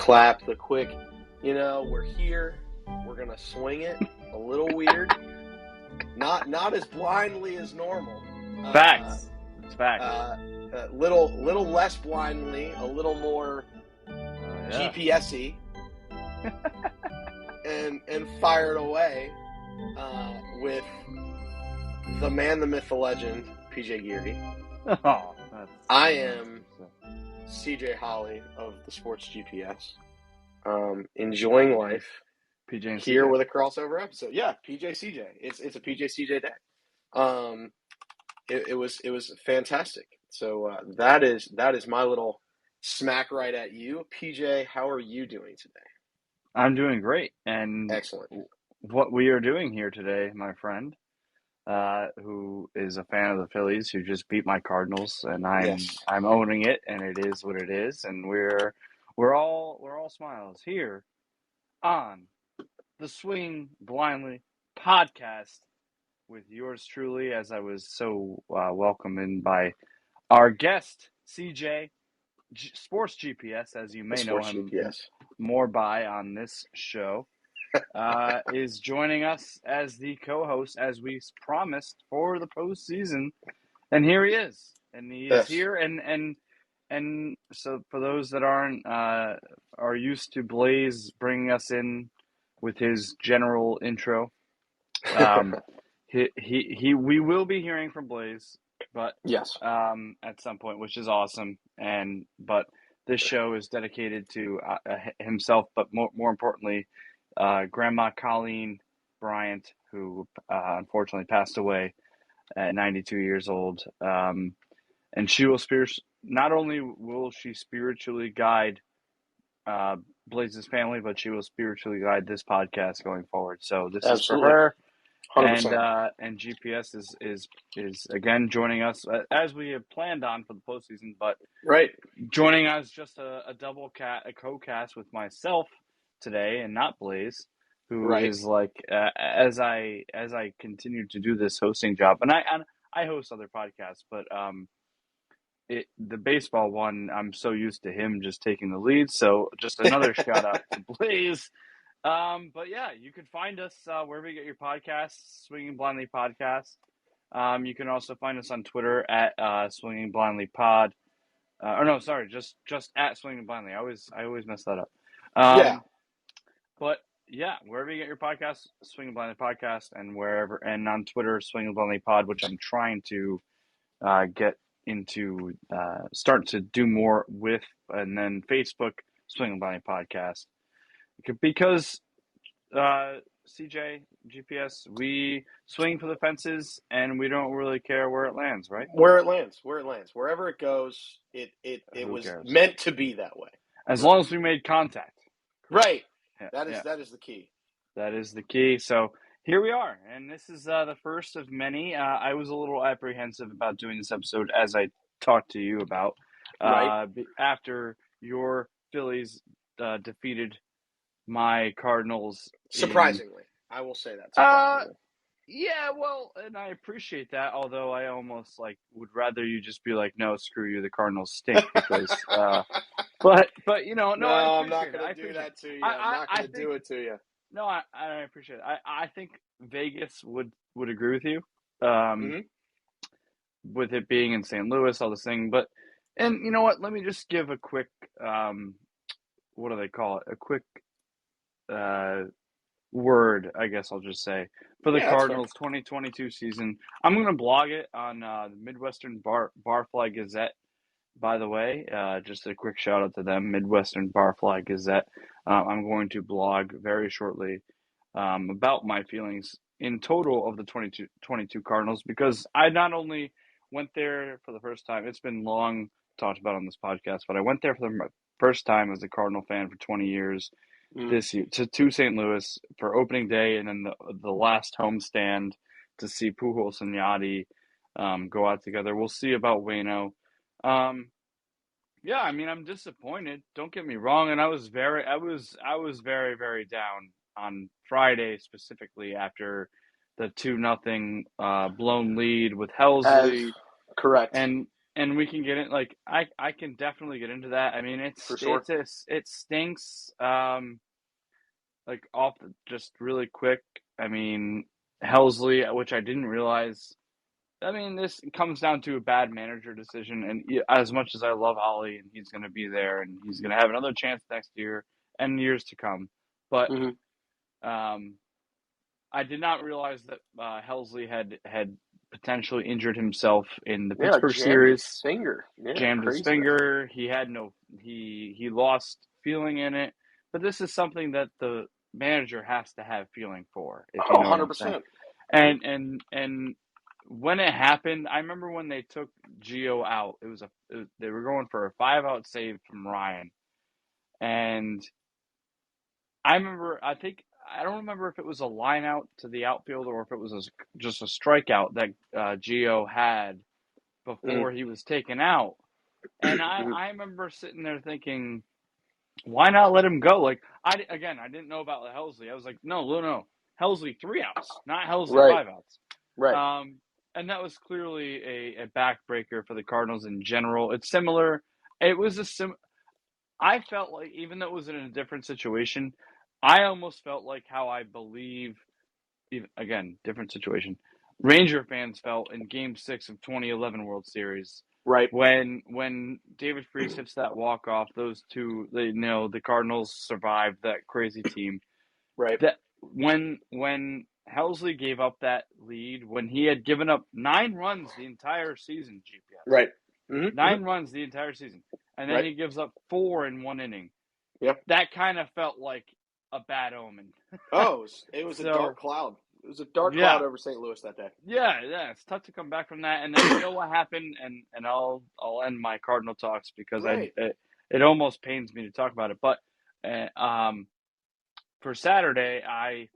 clap, the quick, we're here. We're going to swing it a little weird. Not as blindly as normal. Facts. It's facts. Little less blindly, a little more GPS-y. and fired away with the man, the myth, the legend, PJ Geary. Oh, I am CJ Holly of the Sports GPS. Enjoying life. PJ and here CJ. with a crossover episode. Yeah, PJ CJ. It's a PJ CJ day. It was fantastic. So that is my little smack right at you, PJ. How are you doing today? I'm doing great, and excellent. What we are doing here today, my friend, who is a fan of the Phillies, who just beat my Cardinals, and I'm owning it, and it is what it is, and we're all smiles here on the Swinging Blindly podcast with yours truly, as I was so welcomed in by our guest, CJ, Sports GPS, as you may know him more by on this show, is joining us as the co-host, as we promised, for the postseason. And here he is. And he is here. And so for those that are used to Blaze bringing us in with his general intro, we will be hearing from Blaze, but at some point, which is awesome. But this show is dedicated to himself, but more importantly, Grandma Colleen Bryant, who unfortunately passed away at 92 years old. And she will not only will she spiritually guide Blaze's family, but she will spiritually guide this podcast going forward. So this is for her. 100%. And GPS is again joining us as we have planned on for the postseason, but joining us just a co-cast with myself today, and not Blaze, who is like as I continue to do this hosting job, and I host other podcasts, but the baseball one, I'm so used to him just taking the lead. So just another shout out to Blaze. But yeah, you can find us wherever you get your podcasts, Swinging Blindly Podcast. You can also find us on Twitter at Swinging Blindly Pod. Just at Swinging Blindly. I always mess that up. But yeah, wherever you get your podcasts, Swinging Blindly Podcast, and wherever, and on Twitter, Swinging Blindly Pod, which I'm trying to get into, start to do more with, and then Facebook, Swinging Blindly Podcast. Because CJ, GPS, we swing for the fences, and we don't really care where it lands, right? Where it lands. Wherever it goes, it was meant to be that way. As long as we made contact. Right. Yeah, that is the key. That is the key. So here we are, and this is the first of many. I was a little apprehensive about doing this episode, as I talked to you about, after your Phillies defeated my Cardinals. Surprisingly. I will say that. Yeah, well, and I appreciate that, although I almost would rather you just be like, no, screw you, the Cardinals stink, because but no, I'm not going to do that to you. I'm not going to do it to you. No, I appreciate it. I think Vegas would agree with you, with it being in St. Louis, all this thing. But, and you know what? Let me just give a quick, what do they call it? A quick word, I guess I'll just say, for the Cardinals 2022 season. I'm going to blog it on the Midwestern Barfly Gazette. By the way, just a quick shout out to them, Midwestern Barfly Gazette. I'm going to blog very shortly about my feelings in total of the 2022 Cardinals, because I not only went there for the first time, it's been long talked about on this podcast, but I went there for the first time as a Cardinal fan for 20 years this year to St. Louis for opening day, and then the last homestand to see Pujols and Yachty go out together. We'll see about Waino. Yeah, I mean, I'm disappointed. Don't get me wrong, and I was very, very down on Friday, specifically after the 2-0 blown lead with Helsley. Correct. And and we can get in. Like I can definitely get into that. I mean, For sure. it stinks. Like just really quick. I mean, Helsley, which I didn't realize. I mean, this comes down to a bad manager decision. And as much as I love Ollie, and he's going to be there, and he's going to have another chance next year and years to come, but I did not realize that Helsley had potentially injured himself in the Pittsburgh series. His finger. Yeah, jammed crazy, his finger. He had he lost feeling in it. But this is something that the manager has to have feeling for, if you know 100%. And when it happened, I remember when they took Gio out. They were going for a 5-out save from Ryan, and I don't remember if it was a line out to the outfield or if it was just a strikeout that Gio had before he was taken out. And I remember sitting there thinking, why not let him go? Like, I didn't know about Helsley. I was like, no, Helsley 3 outs, not Helsley 5 outs. Right. And that was clearly a backbreaker for the Cardinals in general. It's similar. It was I felt like, even though it was in a different situation, I almost felt like how I believe, again, different situation, Ranger fans felt in Game 6 of 2011 World Series. Right. When David Freese hits that walk-off, those two, the Cardinals survived that crazy team. Right. That when Helsley gave up that lead, when he had given up 9 runs the entire season, GPS. Right. 9 runs the entire season. And then he gives up 4 in 1 inning. Yep. That kind of felt like a bad omen. It was a dark cloud. It was a dark cloud over St. Louis that day. Yeah, it's tough to come back from that. And then you know what happened, and I'll end my Cardinal talks because it almost pains me to talk about it. But for Saturday, I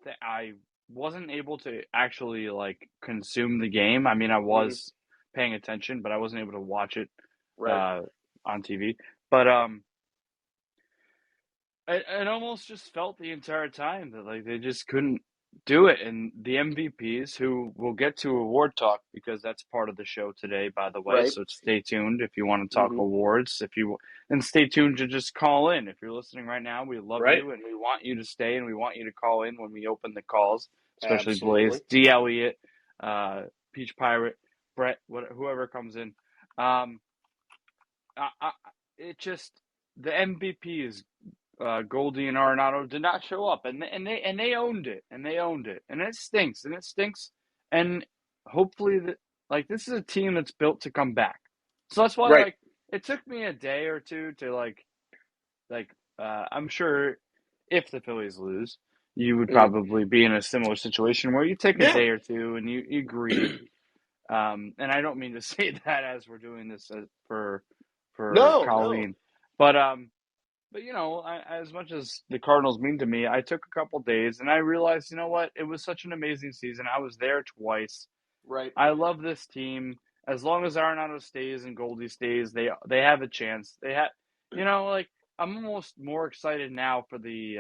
wasn't able to actually like consume the game. I mean, I was paying attention, but I wasn't able to watch it on TV. But it almost just felt the entire time that like they just couldn't do it. And the MVPs, who we'll get to award talk because that's part of the show today, by the way. So stay tuned if you want to talk awards. And stay tuned to just call in. If you're listening right now, we love you and we want you to stay and we want you to call in when we open the calls, especially Blaze, D. Elliott, Peach Pirate, Brett, whoever comes in. The MVPs. Goldie and Arenado did not show up, and they owned it, and it stinks, and hopefully this is a team that's built to come back. So that's why it took me a day or two to I'm sure if the Phillies lose, you would probably be in a similar situation where you take a day or two and you grieve. And I don't mean to say that as we're doing this for Colleen, but But, as much as the Cardinals mean to me, I took a couple days and I realized, you know what? It was such an amazing season. I was there twice. Right. I love this team. As long as Arenado stays and Goldie stays, they have a chance. I'm almost more excited now for the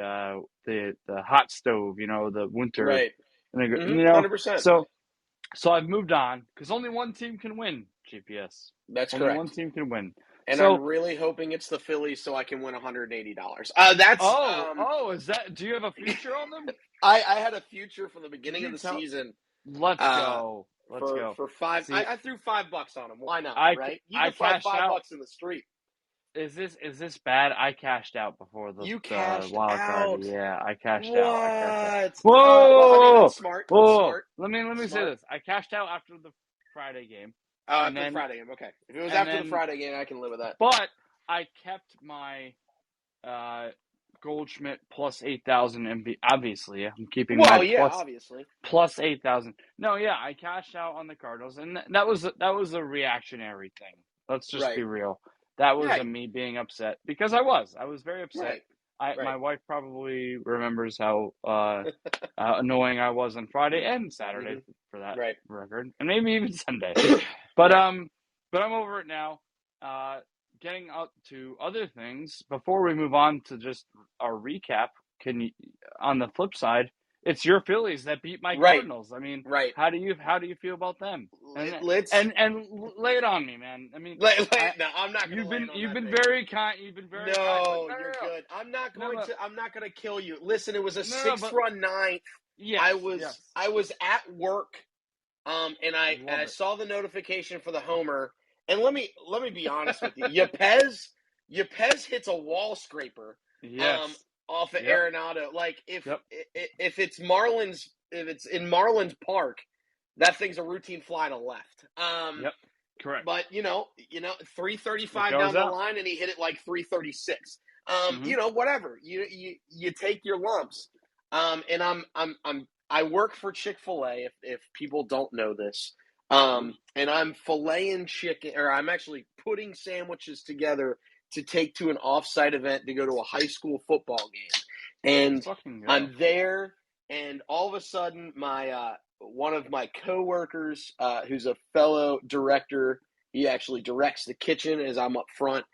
hot stove, the winter. Right. 100%. So I've moved on because only one team can win, GPS. That's only correct. One team can win. And I'm really hoping it's the Phillies so I can win $180. Is that? Do you have a future on them? I had a future from the beginning of the season. Let's go. For $5. I threw $5 on them. Why not? Right? You can find $5 in the street. Is this bad? I cashed out before the Wilecard. Yeah, I cashed out. Whoa! Smart. Let me say this. I cashed out after the Friday game. After the Friday game, okay. If it was after the Friday game, I can live with that. But I kept my Goldschmidt plus 8,000 MV. Obviously, I'm keeping obviously plus 8,000. No, I cashed out on the Cardinals, and that was a reactionary thing. Let's just be real. That was me being upset because I was very upset. My wife probably remembers how annoying I was on Friday and Saturday for that record, and maybe even Sunday. But I'm over it now. Getting up to other things before we move on to just our recap. On the flip side, it's your Phillies that beat my Right. Cardinals. I mean, Right. how do you feel about them? And Let's lay it on me, man. I mean, no, I'm not going to lay it on you've that been baby. very kind. You've been very kind, but No, you're good. I'm not going to kill you. Listen, it was a 6-run ninth. Yes, I was at work, and I Love saw the notification for the homer. And let me be honest with you. Yepez hits a wall scraper. Yes. Off of Arenado. Like if it's Marlins, if it's in Marlins Park, that thing's a routine fly to left. Yep. Correct. But 335 down the line, and he hit it like 336. Whatever. You take your lumps. And I work for Chick-fil-A. If people don't know this, and I'm filleting chicken, or I'm actually putting sandwiches together to take to an off-site event to go to a high school football game. And I'm there, and all of a sudden, my one of my coworkers, who's a fellow director, he actually directs the kitchen as I'm up front.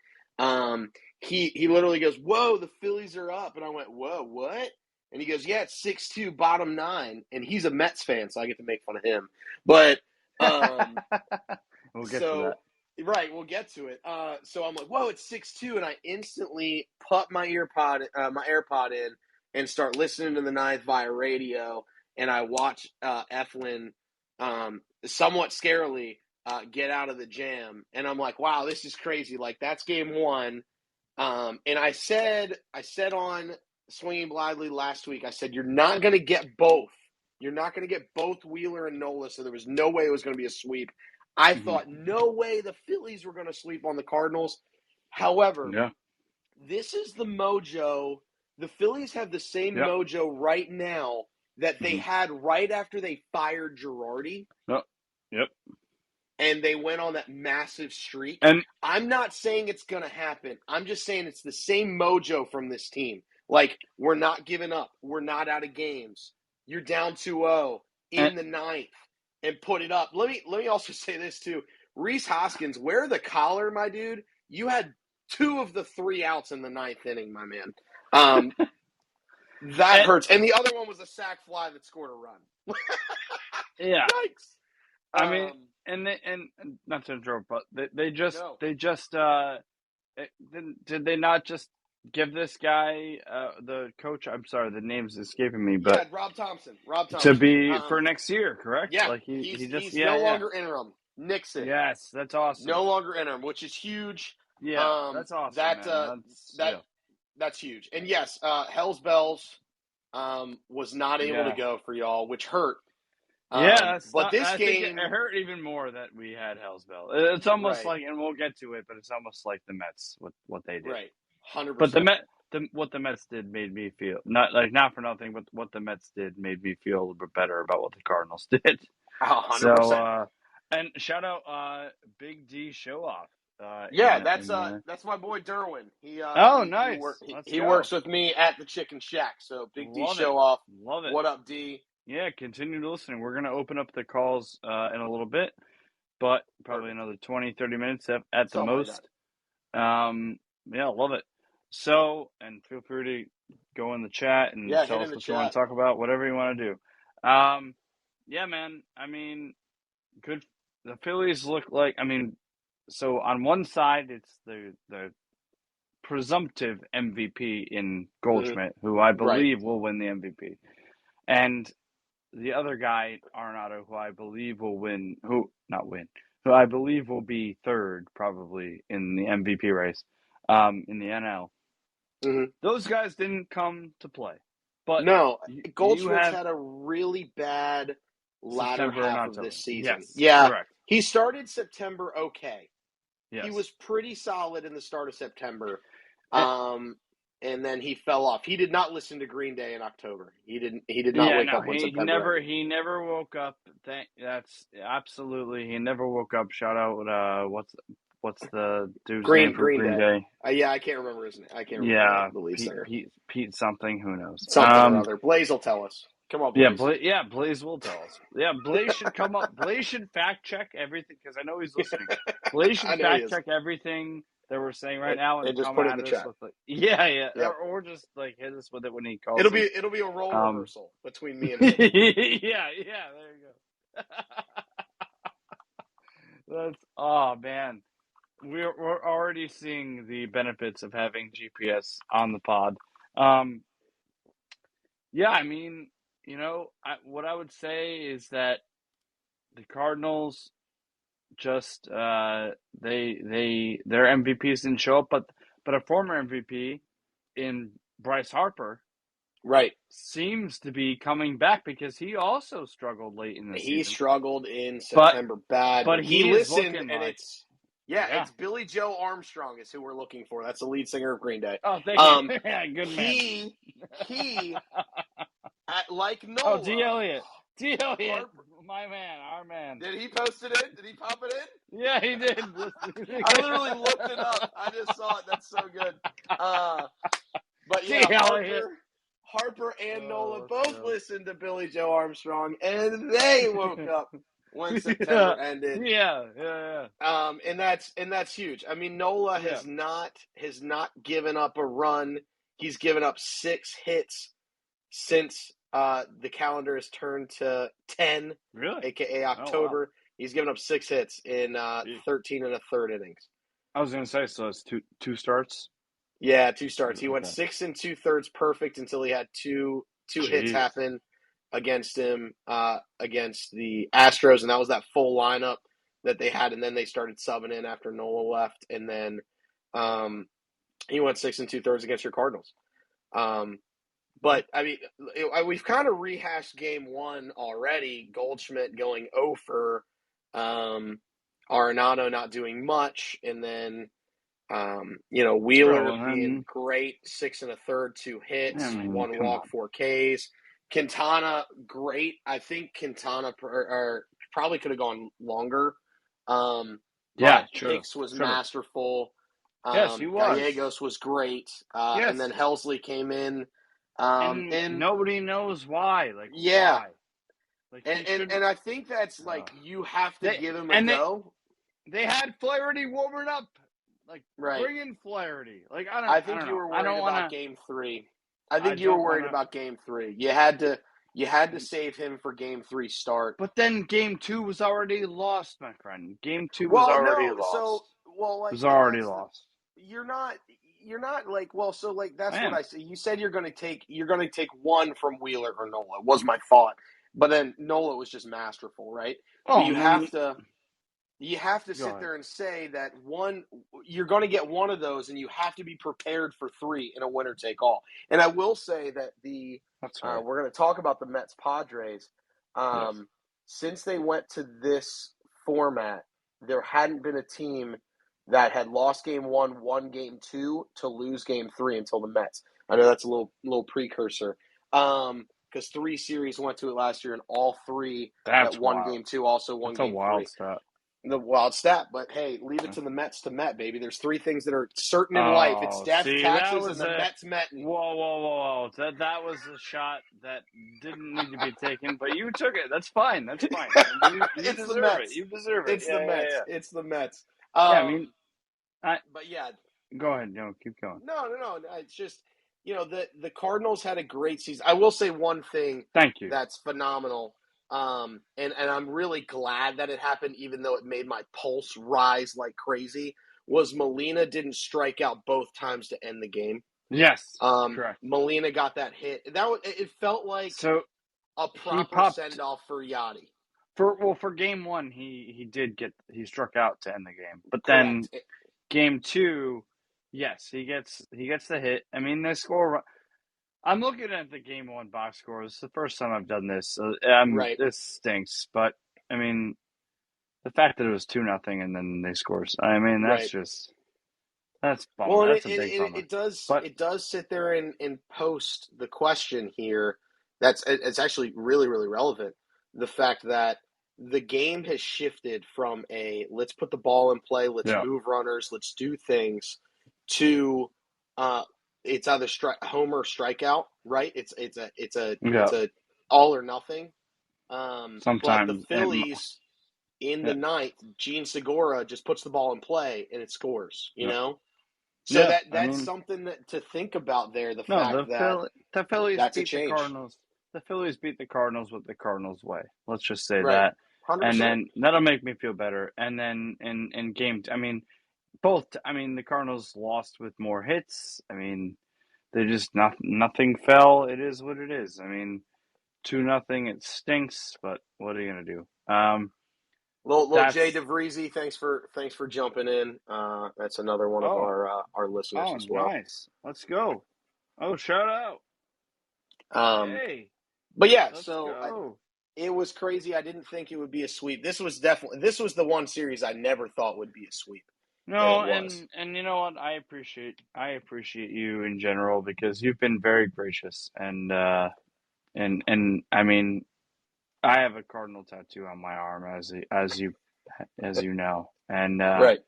He literally goes, "Whoa, the Phillies are up," and I went, "Whoa, what?" And he goes, "Yeah, it's 6-2, bottom 9," and he's a Mets fan, so I get to make fun of him. But we'll get to that. Right, we'll get to it. So I'm like, "Whoa, it's 6-2," and I instantly put my AirPod in and start listening to the ninth via radio, and I watch Eflin somewhat scarily get out of the jam, and I'm like, "Wow, this is crazy! Like that's game one." And I said on Swinging Blindly last week, I said, "You're not going to get both. You're not going to get both Wheeler and Nola." So there was no way it was going to be a sweep. I thought no way the Phillies were going to sweep on the Cardinals. However, this is the mojo. The Phillies have the same mojo right now that they had right after they fired Girardi. Yep. And they went on that massive streak. And I'm not saying it's going to happen. I'm just saying it's the same mojo from this team. Like, we're not giving up. We're not out of games. You're down 2-0 in the ninth and put it up. Let me also say this, too. Rhys Hoskins, wear the collar, my dude. You had 2 of the 3 outs in the ninth inning, my man. That hurts. And the other one was a sac fly that scored a run. Yeah. Yikes. I mean, and not to interrupt, but they just did they not just give this guy the coach? I'm sorry, the name's escaping me, but Rob Thompson to be for next year, correct? Yeah, like he's no longer interim. Nixon. Yes, that's awesome. No longer interim, which is huge. Yeah, that's awesome. That's huge. And yes, Hell's Bells was not able to go for y'all, which hurt. It hurt even more that we had Hell's Bell. It's almost like, and we'll get to it, but it's almost like the Mets, what they did. Right, 100%. But what the Mets did made me feel not for nothing, but what the Mets did made me feel a little bit better about what the Cardinals did. 100%. So, and shout out Big D Show Off. That's my boy Derwin. Nice. He works with me at the Chicken Shack. So Big D Show Off. Love it. What up, D? Yeah, continue listening. We're going to open up the calls in a little bit, but probably another 20, 30 minutes at the most. Love it. So, and feel free to go in the chat and tell us what you want to talk about, whatever you want to do. Man, I mean, good. The Phillies look like, so on one side, it's the presumptive MVP in Goldschmidt, who I believe will win the MVP. And the other guy, Arenado, who I believe will be third probably in the MVP race in the NL. Those guys didn't come to play. But no, Goldschmidt's had a really bad latter half of this season. Correct. He started September okay. Yes. He was pretty solid in the start of September. And then he fell off. He did not listen to Green Day in October. He did not wake up when September. He never woke up. That's absolutely. He never woke up. Shout out. What's the dude's name for Green Day? I can't remember his name. I can't remember the lead singer. Pete something. Who knows? Something or other. Blaze will tell us. Come on, Blaze. Blaze will tell us. Yeah, Blaze should come up. Blaze should fact check everything because I know he's listening. Blaze should fact check everything that we're saying right now, and just come put it in at the us chat. with yeah, Yep. or just like hit us with it when he calls. It'll be a role reversal between me and him. yeah, there you go. Man, we're already seeing the benefits of having GPS on the pod. Yeah, I mean, what I would say is that the Cardinals just their MVPs didn't show up, but a former MVP in Bryce Harper, right, seems to be coming back because he also struggled late in the season. He struggled in September bad, but he listened, and like, it's Billy Joe Armstrong is who we're looking for. That's the lead singer of Green Day. Oh, thank you. Yeah, good man. He like Nola. Oh, D. Elliott, my man, our man. Did he post it in? Did he pop it in? Yeah, he did. I literally looked it up. I just saw it. That's so good. But yeah, Harper and Nola both listened to Billy Joe Armstrong, and they woke up when September ended. Yeah. And that's huge. I mean, Nola has not given up a run. He's given up 6 hits since the calendar has turned to 10, really, aka October. Wow. He's given up 6 hits in 13 1/3 innings. I was gonna say, so it's two starts. Yeah, 2 starts. He went 6 2/3 perfect until he had two hits happen against him against the Astros, and that was that full lineup that they had, and then they started subbing in after Nola left, and then he went 6 2/3 against your Cardinals. But I mean, we've kind of rehashed Game 1 already. Goldschmidt going 0 for, Arenado not doing much, and then Wheeler being great, 6 1/3, 2 hits, 1 walk, 4 Ks. Quintana, great. I think Quintana probably could have gone longer. Hicks was masterful. Yes, he was. Gallegos was great. And then Helsley came in. And nobody knows why. Why? And I think that's you have to give him a go. They had Flaherty warming up. Bring in Flaherty. I think you were worried about Game 3. I think you were worried about Game 3. You had to save him for Game 3 start. But then Game 2 was already lost, my friend. Game 2 was already lost. It was already lost. You're not that's what I say. You said you're going to take one from Wheeler or Nola. Was my thought. But then Nola was just masterful, right? Oh, you have to sit there and say that you're going to get one of those, and you have to be prepared for 3 in a winner take all. And I will say that we're going to talk about the Mets Padres. Since they went to this format, there hadn't been a team that had lost Game 1, won Game 2 to lose Game 3 until the Mets. I know that's a little precursor. Because 3 series went to it last year, and all 3 that won Game 2 also won Game 3. That's a wild stat. The wild stat, but hey, leave it to the Mets to Met, baby. There's 3 things that are certain in life. It's death, taxes, and the Mets Metting. Whoa. That was a shot that didn't need to be taken, but you took it. That's fine. You deserve it. You deserve it. It's the Mets. It's the Mets. But yeah. Go ahead. No, keep going. No. It's just, the Cardinals had a great season. I will say one thing. Thank you. That's phenomenal. And I'm really glad that it happened, even though it made my pulse rise like crazy, was Molina didn't strike out both times to end the game. Yes, correct. Molina got that hit. It felt like a proper send-off for Yachty. For Game 1, he struck out to end the game. But then Game 2, yes, he gets the hit. I mean, they score. I'm looking at the Game 1 box score. It's the first time I've done this. So, this stinks. But, I mean, the fact that it was 2-0 and then they score. I mean, that's just – that's bummer. Well, that's a big bummer. It does sit there and post the question here. It's actually really, really relevant. The fact that the game has shifted from let's put the ball in play, let's move runners, let's do things, to it's either home or strikeout, right? It's a all or nothing. Sometimes but the Phillies in the ninth, Gene Segura just puts the ball in play and it scores. You know, so Yeah, that's something to think about there. The no, fact that the Phillies that's a beat the change, Cardinals. The Phillies beat the Cardinals with the Cardinals way. Let's just say right? that, 100%. and then that'll make me feel better. And then in game, I mean, both. I mean, the Cardinals lost with more hits. I mean, they just nothing fell. It is what it is. I mean, 2-0. It stinks, but what are you gonna do? Little Jay That's DeVriese, thanks for jumping in. That's another one of our listeners as well. nice. Let's go. Oh, shout out. Um, Hey, but yeah, let's so go. it was crazy. I didn't think it would be a sweep. This was the one series I never thought would be a sweep. No, And it was. and you know what? I appreciate you in general because you've been very gracious and I mean I have a cardinal tattoo on my arm as you know Right.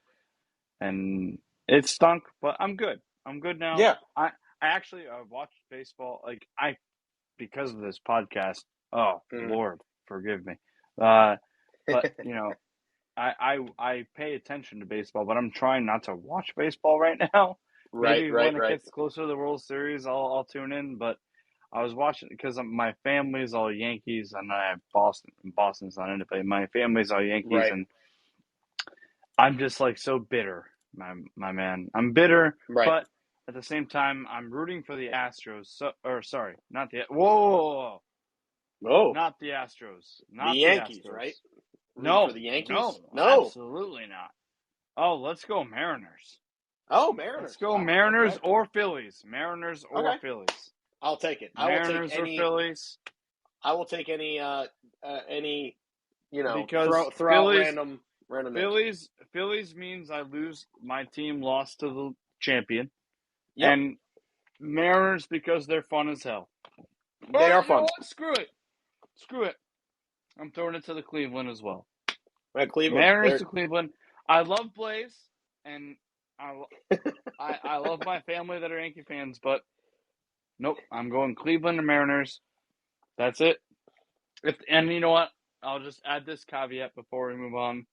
and it stunk, but I'm good. I'm good now. Yeah. I actually watched baseball because of this podcast. Oh Lord, forgive me. But you know. I pay attention to baseball, but I'm trying not to watch baseball right now. Right. Maybe Right. when it Right. gets closer to the World Series, I'll tune in. But I was watching because my family's all Yankees, and I have Boston. Boston's not in it, but my family's all Yankees, Right. and I'm just like so bitter, my man. I'm bitter, Right. but at the same time, I'm rooting for the Astros. Sorry, not the whoa, Oh, not the Astros, the not the Yankees, right? Astros. Rooting for No, the Yankees? no, No. absolutely not. Oh, let's go Mariners. Oh, Let's Mariners. go Wow. Mariners Okay. or Phillies. Mariners or Okay. Phillies. I'll take it. Mariners or Phillies. I will take any Because throw out random names. Phillies means I lose. My team lost to the champion. Yep. And Mariners because they're fun as hell. They are You know fun. what? Screw it. I'm throwing it to the Cleveland as well. Right, Cleveland. Mariners to Cleveland. I love Blaze, and I love my family that are Yankee fans, but nope, I'm going Cleveland and Mariners. That's it. And you know what? I'll just add this caveat before we move on.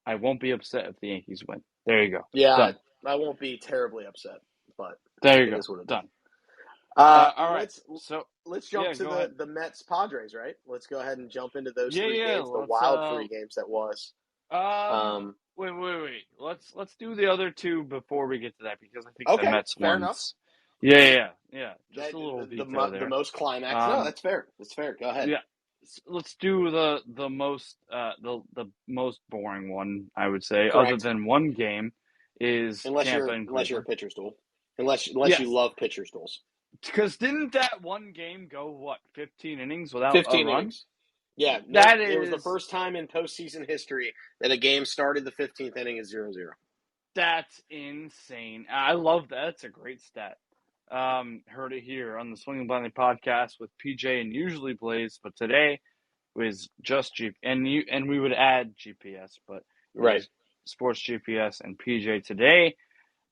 I won't be upset if the Yankees win. There you go. Yeah, Done. I won't be terribly upset, but There you it go. is what it is. Done. All right. Let's jump to go ahead. the Mets Padres, right? Let's go ahead and jump into those three Yeah. games, the Let's. wild three games that was. Wait. Let's do the other two before we get to that because I think the Okay, Mets fair ones. enough. Yeah. Just a little the detail there. the most climax. No, that's fair. That's fair. Go ahead. Yeah. Let's do the most the most boring one, I would say, Correct. other than one game, is Tampa and unless you're a Cleveland. pitcher's duel. Unless Yes. you love pitcher's duels. Because didn't that one game go, what, 15 innings without 15 a run? innings. Yeah, it was the first time in postseason history that a game started the 15th inning at 0-0. That's insane. I love that. That's a great stat. Heard it here on the Swinging Blindly podcast with PJ and usually Blaze, but today was just and we would add GPS, but right, Sports GPS and PJ today,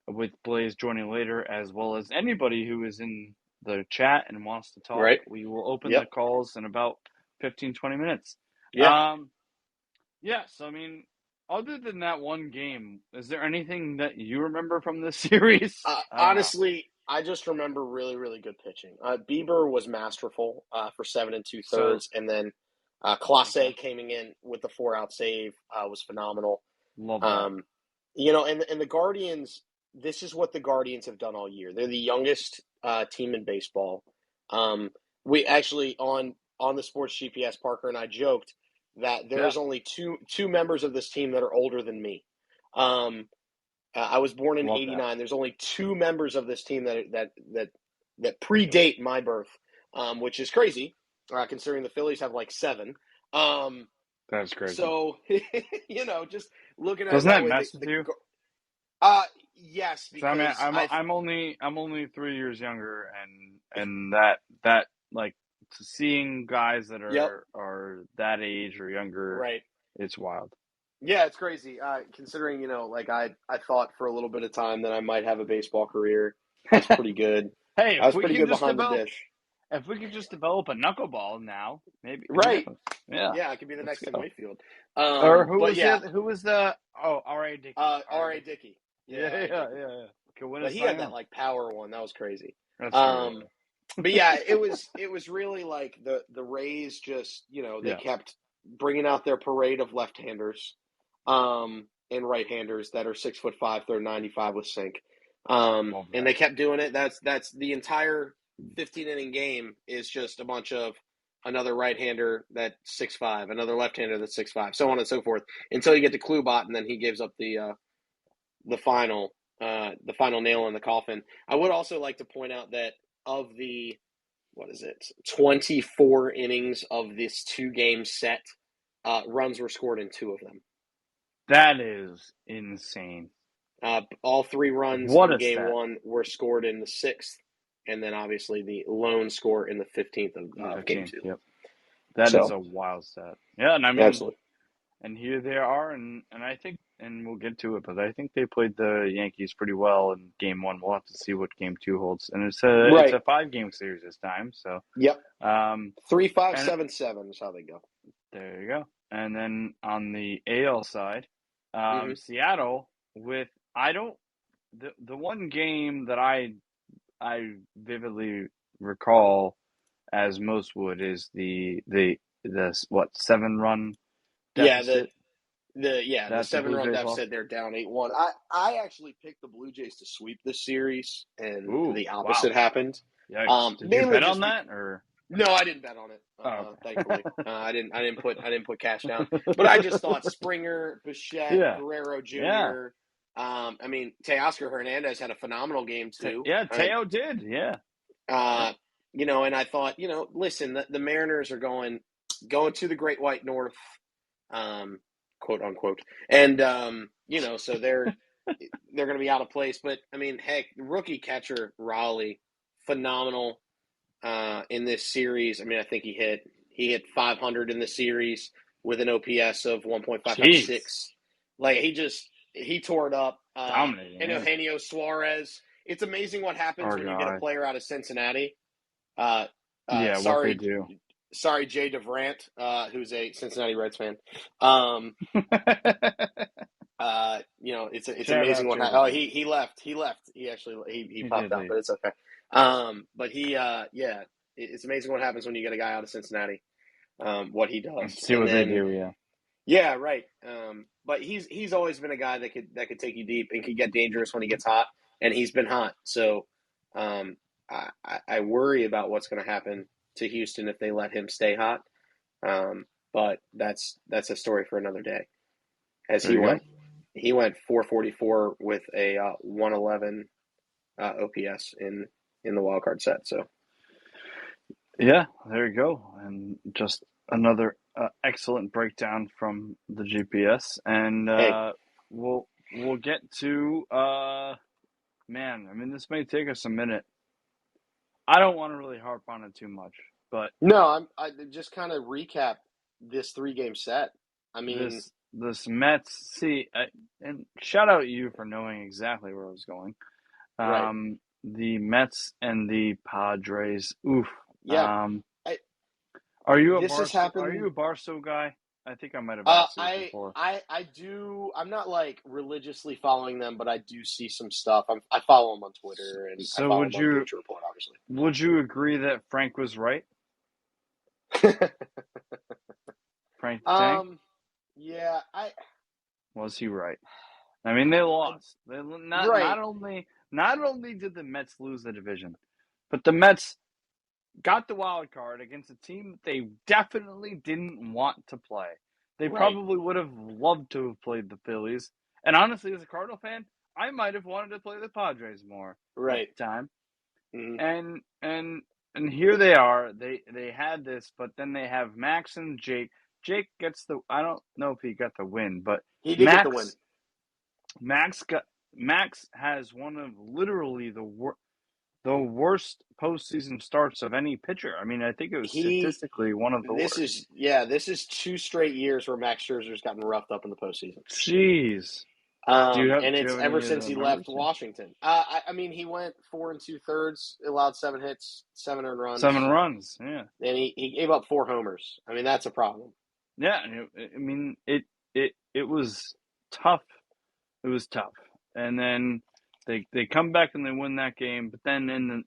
with Blaze joining later, as well as anybody who is in the chat and wants to talk. Right. We will open the calls in about 15-20 minutes. Yeah. So I mean, other than that one game, is there anything that you remember from this series? Honestly, I just remember really, really good pitching. Bieber was masterful for 7 2/3, and then Clase coming in with the 4-out save was phenomenal. Love that. And the Guardians. This is what the Guardians have done all year. They're the youngest team in baseball. We actually on the Sports GPS, Parker and I joked that there's only two members of this team that are older than me. I was born in '89. There's only two members of this team that predate my birth, which is crazy, considering the Phillies have like 7. That's crazy. So just looking at doesn't that mess with you? Yes, because so, I'm only 3 years younger, and that like seeing guys that are that age or younger, right? It's wild. Yeah, it's crazy. Considering I thought for a little bit of time that I might have a baseball career. That's pretty good. Hey, I was pretty good behind the dish. if we could just develop a knuckleball now, maybe. Right. Yeah. Yeah, it could be the next Tim Wakefield. Or who but was yeah, who was the R.A. Dickey? R.A. Dickey. Yeah. Could win But a he had Cy that Young. like power one. That was crazy. That's true. But yeah, it was really like the Rays just, they kept bringing out their parade of left-handers and right-handers that are 6'5", throw 95 with sink. And they kept doing it. That's the entire 15-inning game is just a bunch of another right-hander that's 6'5", another left-hander that's 6'5", so on and so forth, until you get to Klubot, and then he gives up the final nail in the coffin. I would also like to point out that of the 24 innings of this 2-game set, runs were scored in 2 of them. That is insane. All 3 runs in game 1 were scored in the 6th, and then obviously the lone score in the 15th of game 2. Yep. That is a wild stat. Yeah, and I mean, absolutely. And here they are, and I think, and we'll get to it, but I think they played the Yankees pretty well in game 1. We'll have to see what game 2 holds, and it's a 5-game series this time. So yep, 3-5-7-7 is how they go. There you go. And then on the AL side, Seattle with the one game that I vividly recall, as most would, is the 7-run deficit. The 7-run deficit. They're down 8-1. I actually picked the Blue Jays to sweep this series, and the opposite happened. Did you bet on that, or? No, I didn't bet on it. Thankfully, I didn't put cash down. But I just thought Springer, Bichette, Guerrero Jr. I mean, Teoscar Hernandez had a phenomenal game too. Teo did. Yeah. And I thought, listen, the Mariners are going to the Great White North, quote unquote, and so they're going to be out of place. But I mean, heck, rookie catcher Raleigh, phenomenal in this series. I mean, I think he hit 500 in the series with an OPS of 1.556. Like he tore it up. Dominating. And Eugenio Suarez. It's amazing what happens when you get a player out of Cincinnati. What they do. Sorry, Jay DeVrant, who's a Cincinnati Reds fan. It's amazing what happened. Oh, he left. He actually he popped out, but it's okay. But it's amazing what happens when you get a guy out of Cincinnati. What he does. Let's see what they do. Yeah. Yeah, right. But he's always been a guy that could take you deep and could get dangerous when he gets hot, and he's been hot. So, I worry about what's going to happen to Houston if they let him stay hot. But that's a story for another day. As he went 444 with a 111 OPS in the wild card set. So, yeah, there you go, and just another excellent breakdown from the GPS, and we'll get to man. I mean, this may take us a minute. I don't want to really harp on it too much, but no, I just kind of recap this 3-game set. I mean, this Mets. See, and shout out you for knowing exactly where I was going. Right. The Mets and the Padres. Oof. Yeah. Are you a Barstow guy? I think I might have asked you before. I do. I'm not like religiously following them, but I do see some stuff. I follow them on Twitter, and I follow them on Bleacher Report, obviously. Would you agree that Frank was right? Frank Tank? Yeah, Was he right? I mean, they lost. Not only did the Mets lose the division, but the Mets got the wild card against a team that they definitely didn't want to play. They probably would have loved to have played the Phillies. And honestly, as a Cardinal fan, I might have wanted to play the Padres more at the time. Mm-hmm. And here they are. They had this, but then they have Max and Jake. Jake gets I don't know if he got the win, but he did get the win. Max has one of literally the worst postseason starts of any pitcher. I mean, I think it was statistically one of the worst. This is 2 straight years where Max Scherzer's gotten roughed up in the postseason. Jeez. And do you it's have ever any of since the he left numbers? Washington. I mean, he went 4 2/3, allowed 7 hits, 7 earned 7 runs, runs, yeah. and he gave up 4 homers. I mean, that's a problem. Yeah, I mean, it was tough. It was tough. And then they come back and they win that game. But then in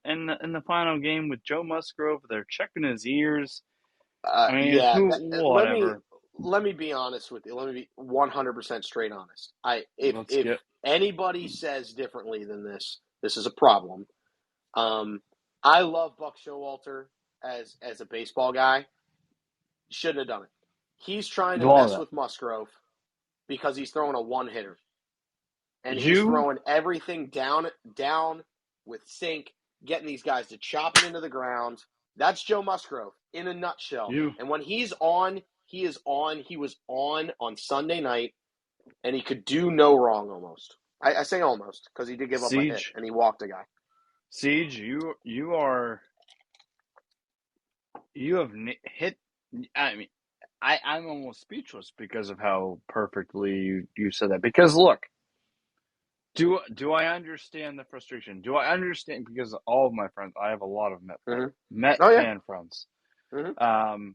the final game with Joe Musgrove, they're checking his ears. I mean, Yeah. whatever. Let me be honest with you. Let me be 100% straight honest. Let's If get anybody says differently than this is a problem. I love Buck Showalter as a baseball guy. Shouldn't have done it. He's trying to all of mess that. with Musgrove because he's throwing a one hitter, and he's You throwing everything down with sink, getting these guys to chop it into the ground. That's Joe Musgrove in a nutshell. you And when he's on, he is on. He was on Sunday night, and he could do no wrong almost. I say almost because he did give up a hit, Siege and he walked a guy. Siege, you have hit. I mean, I'm almost speechless because of how perfectly you said that. Because look, do I understand the frustration? Do I understand? Because all of my friends, I have a lot of Met Oh, yeah. fan friends. Mm-hmm.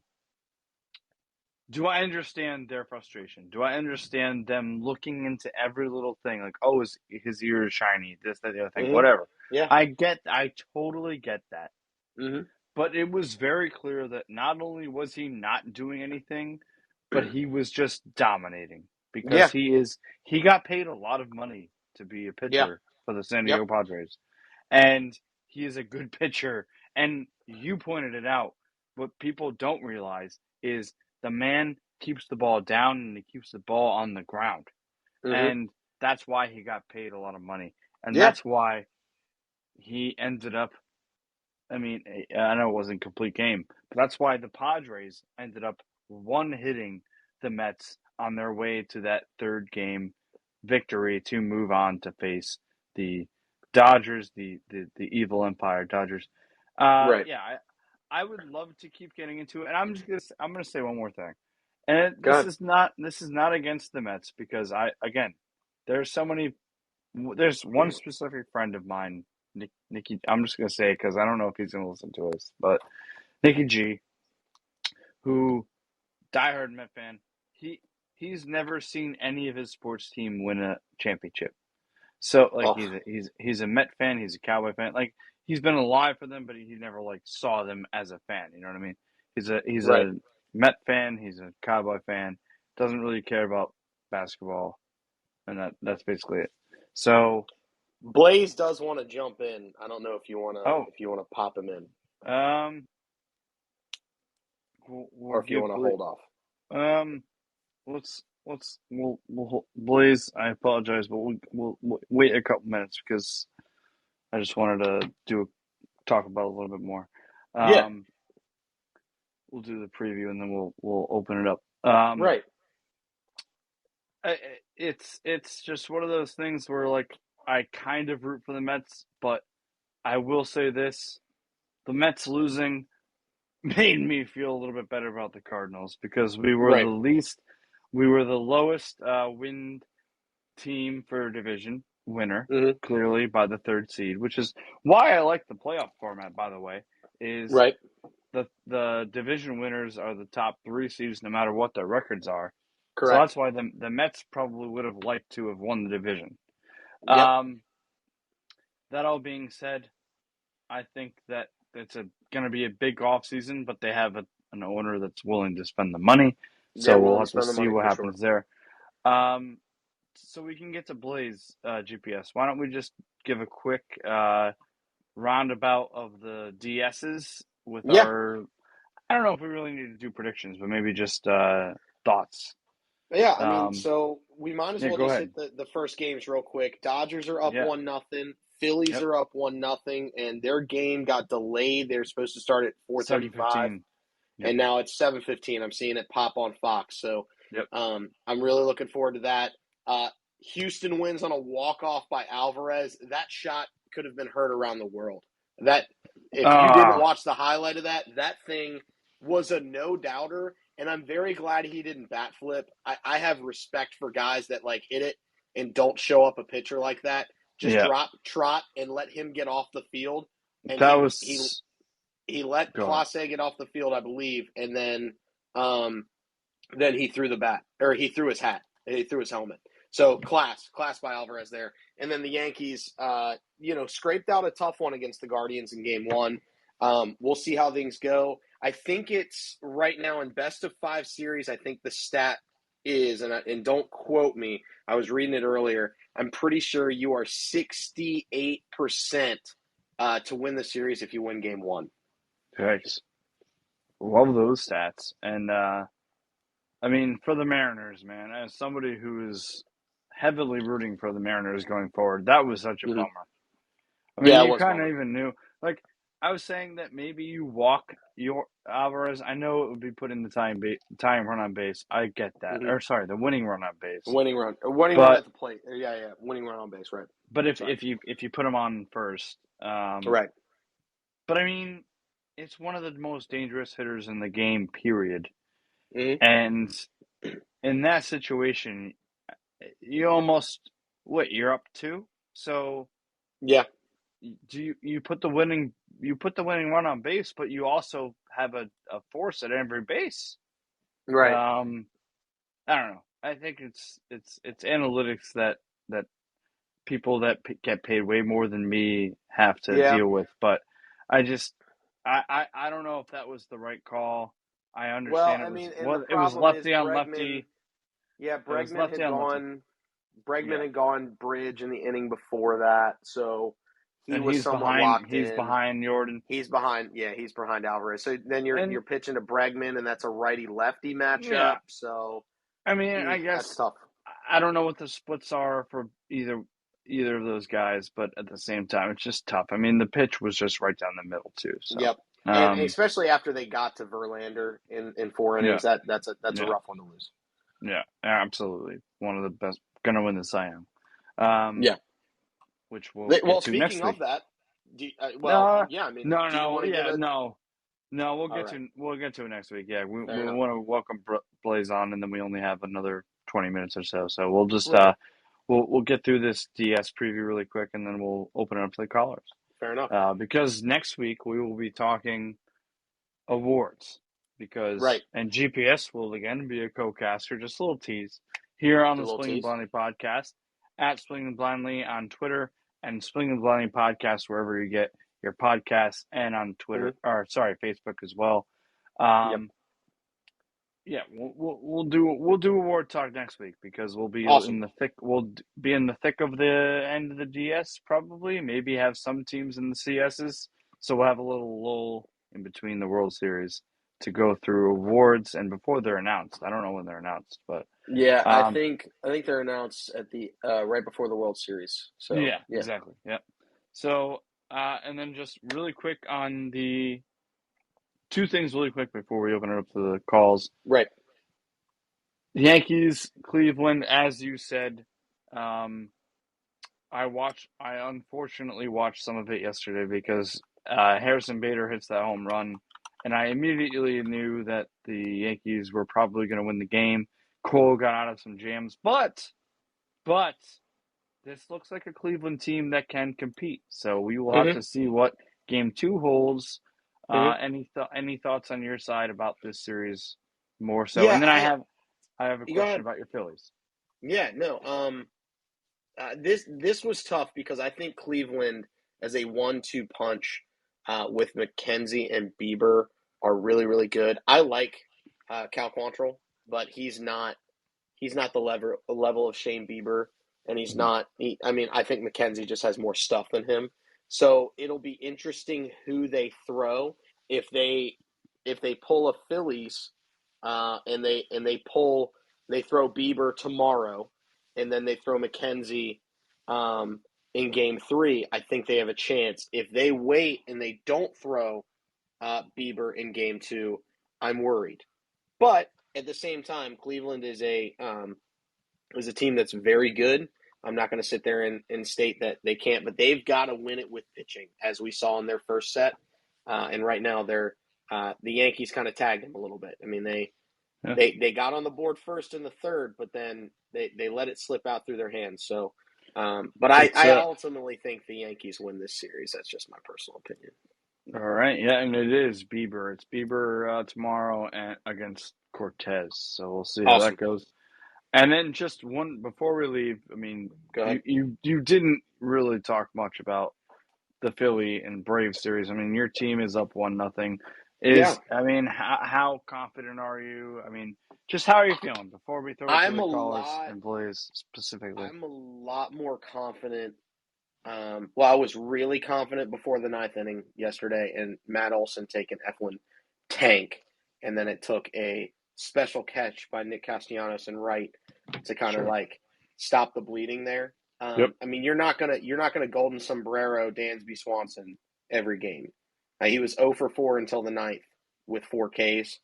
Do I understand their frustration? Do I understand them looking into every little thing, like, oh, his ear is shiny, this, that, the other thing, Mm-hmm. whatever? Yeah. I totally get that. Mm-hmm. But it was very clear that not only was he not doing anything, but he was just dominating because Yeah. he got paid a lot of money to be a Yeah. pitcher for the San Yep. Diego Padres. And he is a good pitcher. And you pointed it out. What people don't realize is the man keeps the ball down and he keeps the ball on the ground. Mm-hmm. And that's why he got paid a lot of money. And Yeah. that's why he ended up, I mean, I know it wasn't a complete game, but that's why the Padres ended up one-hitting the Mets on their way to that third game victory to move on to face the Dodgers, the evil empire Dodgers. Right. Yeah, I would love to keep getting into it, and I'm gonna say one more thing, and Go ahead. this is not against the Mets because there's so many. There's one specific friend of mine, Nicky. I'm just gonna say it because I don't know if he's gonna listen to us, but Nicky G, who diehard Met fan, he's never seen any of his sports team win a championship. So like Oh. he's a Met fan, he's a Cowboy fan. Like he's been alive for them, but he never like saw them as a fan. You know what I mean? He's Right. a Met fan, he's a Cowboy fan. Doesn't really care about basketball, and that's basically it. So Blaze does want to jump in. I don't know if you wanna pop him in, we'll or if you give want to hold off. we'll Blaze. I apologize, but we'll wait a couple minutes because I just wanted to talk about it a little bit more. Yeah. We'll do the preview and then we'll open it up. Right. It's just one of those things where like I kind of root for the Mets, but I will say this: the Mets losing made me feel a little bit better about the Cardinals because we were Right. we were the lowest win team for division winner, Mm-hmm. clearly by the third seed, which is why I like the playoff format. By the way, is Right. the division winners are the top 3 seeds no matter what their records are. So Correct. that's why the Mets probably would have liked to have won the division. Yep. That all being said, I think that it's going to be a big off season, but they have an owner that's willing to spend the money. So They're we'll willing to have to spend the see money what for happens sure. there. So we can get to Blaze GPS. Why don't we just give a quick roundabout of the DSs with Yeah. our. I don't know if we really need to do predictions, but maybe just thoughts. Yeah. I mean, so we might as Yeah, well go just ahead. hit the first games real quick. Dodgers are up Yeah. 1-0. Phillies Yep. are up 1-0, and their game got delayed. They're supposed to start at 4:35, 7:15. Yep. and now it's 7:15. I'm seeing it pop on Fox. So, Yep. I'm really looking forward to that. Houston wins on a walk-off by Alvarez. That shot could have been heard around the world. That if you didn't watch the highlight of that thing was a no-doubter, and I'm very glad he didn't bat flip. I have respect for guys that like hit it and don't show up a pitcher like that. Just Yeah. drop Trot and let him get off the field. And That he let go ahead. Clase get off the field, I believe, and then he threw the bat, or he threw his hat. He threw his helmet. So class by Alvarez there. And then the Yankees, scraped out a tough one against the Guardians in Game 1. We'll see how things go. I think it's right now in best of 5 series. I think the stat is, and don't quote me, I was reading it earlier. I'm pretty sure you are 68% to win the series if you win Game 1. Thanks. Love those stats. And I mean, for the Mariners, man, as somebody who is heavily rooting for the Mariners going forward, that was such a bummer. I mean, Yeah, it you was kind of bummer. even knew. Like, I was saying that maybe you walk your Alvarez. I know it would be putting the tying run on base. I get that. Or sorry, the winning run on base. Winning run at But the plate. Yeah, winning run on base, right? but if you put him on first, Right. But I mean, it's one of the most dangerous hitters in the game, period. Mm-hmm. And in that situation, you almost you're up 2. So yeah, you put the winning run on base, but you also have a force at every base. right. I don't know. I think it's analytics that people that get paid way more than me have to deal with. But I just I don't know if that was the right call. I understand the it was problem is lefty on Bregman. lefty. Yeah, It was Bregman lefty had on lefty. gone. Bregman Yeah. had gone bridge in the inning before that, so he And was somewhat locked he's in. behind Jordan. He's behind Alvarez. So then you're pitching to Bregman, and that's a righty lefty matchup. Yeah. So I mean, I that's guess tough. I don't know what the splits are for either of those guys, but at the same time, it's just tough. I mean, the pitch was just right down the middle too. So Yep, and especially after they got to Verlander in 4 innings, that's a rough one to lose. Yeah, absolutely. One of the best. Going to win the Cy Young. Yeah. Which we'll get to next speaking week. of that, do you you want to give it? No, we'll get to it next week. Yeah, we want to welcome Blaze on, and then we only have another 20 minutes or so. So we'll just we'll get through this DS preview really quick, and then we'll open it up to the callers. Fair enough. Because next week we will be talking awards. And GPS will again be a co-caster, just a little tease, here on the Spling and Blindly podcast, at Spling and Blindly on Twitter, and Spling and Blindly podcast wherever you get your podcasts, and on Twitter, Facebook as well. Yeah, we'll do award talk next week because we'll be in the thick. We'll be in the thick of the end of the DS probably. Maybe have some teams in the CSs, so we'll have a little lull in between the World Series to go through awards and before they're announced. I don't know when they're announced, but yeah, I think they're announced at the right before the World Series. So yeah, exactly. Yeah. So and then just really quick on the 2 things really quick before we open it up to the calls. Right. Yankees, Cleveland, as you said. I unfortunately watched some of it yesterday because Harrison Bader hits that home run, and I immediately knew that the Yankees were probably going to win the game. Cole got out of some jams, but this looks like a Cleveland team that can compete. So we will have to see what Game 2 holds. Any thoughts on your side about this series more so? Yeah, and then I have a question about your Phillies. Yeah, no. This was tough because I think Cleveland as a 1-2 punch with McKenzie and Bieber are really, really good. I like Cal Quantrill, but he's not the level of Shane Bieber, and he's not. I think McKenzie just has more stuff than him. So it'll be interesting who they throw if they pull a Phillies and they throw Bieber tomorrow, and then they throw McKenzie in Game 3. I think they have a chance. If they wait and they don't throw Bieber in Game 2, I'm worried. But at the same time, Cleveland is a team that's very good. I'm not going to sit there and state that they can't, but they've got to win it with pitching, as we saw in their first set. And right now, the Yankees kind of tagged them a little bit. I mean, Yeah. They got on the board first in the third, but then they let it slip out through their hands. So, but I ultimately think the Yankees win this series. That's just my personal opinion. All right, yeah, and it is Bieber. It's Bieber tomorrow and against Cortez. So we'll see how that goes. And then just one before we leave. I mean, you didn't really talk much about the Philly and Braves series. I mean, your team is up 1-0. I mean, how confident are you? I mean, just how are you feeling before we throw it to the callers and Blaze specifically? I'm a lot more confident. Well, I was really confident before the ninth inning yesterday, and Matt Olson taking Eflin tank, and then it took a special catch by Nick Castellanos and right to kind of like stop the bleeding there. I mean, you're not gonna golden sombrero Dansby Swanson every game. He was 0 for 4 until the ninth with 4 Ks,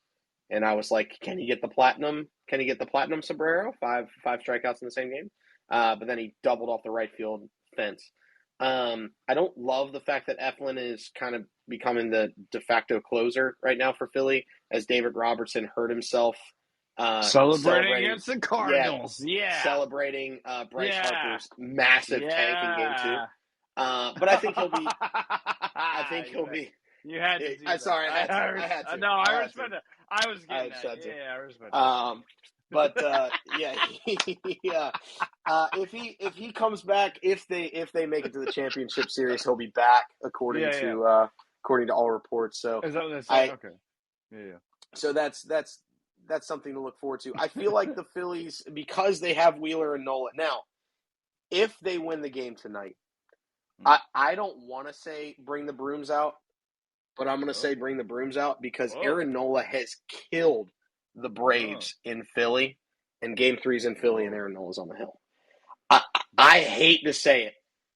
and I was like, can he get the platinum? Can he get the platinum sombrero? Five strikeouts in the same game, but then he doubled off the right field fence. I don't love the fact that Eflin is kind of becoming the de facto closer right now for Philly, as David Robertson hurt himself. Celebrating against the Cardinals. Celebrating Bryce Harper's massive tank in game 2. But I think he'll be. You had to do that. Sorry, I had to. No, I respect it. I was getting that. Yeah, I respect it. But if he comes back, if they make it to the championship series, he'll be back according to all reports. So is that what they say? Okay. Yeah. So that's something to look forward to. I feel like the Phillies, because they have Wheeler and Nola now, if they win the game tonight, I don't want to say bring the brooms out, but I'm going to say bring the brooms out because Aaron Nola has killed the Braves in Philly, and Game 3's in Philly, and Aaron Nola's on the hill. I hate to say it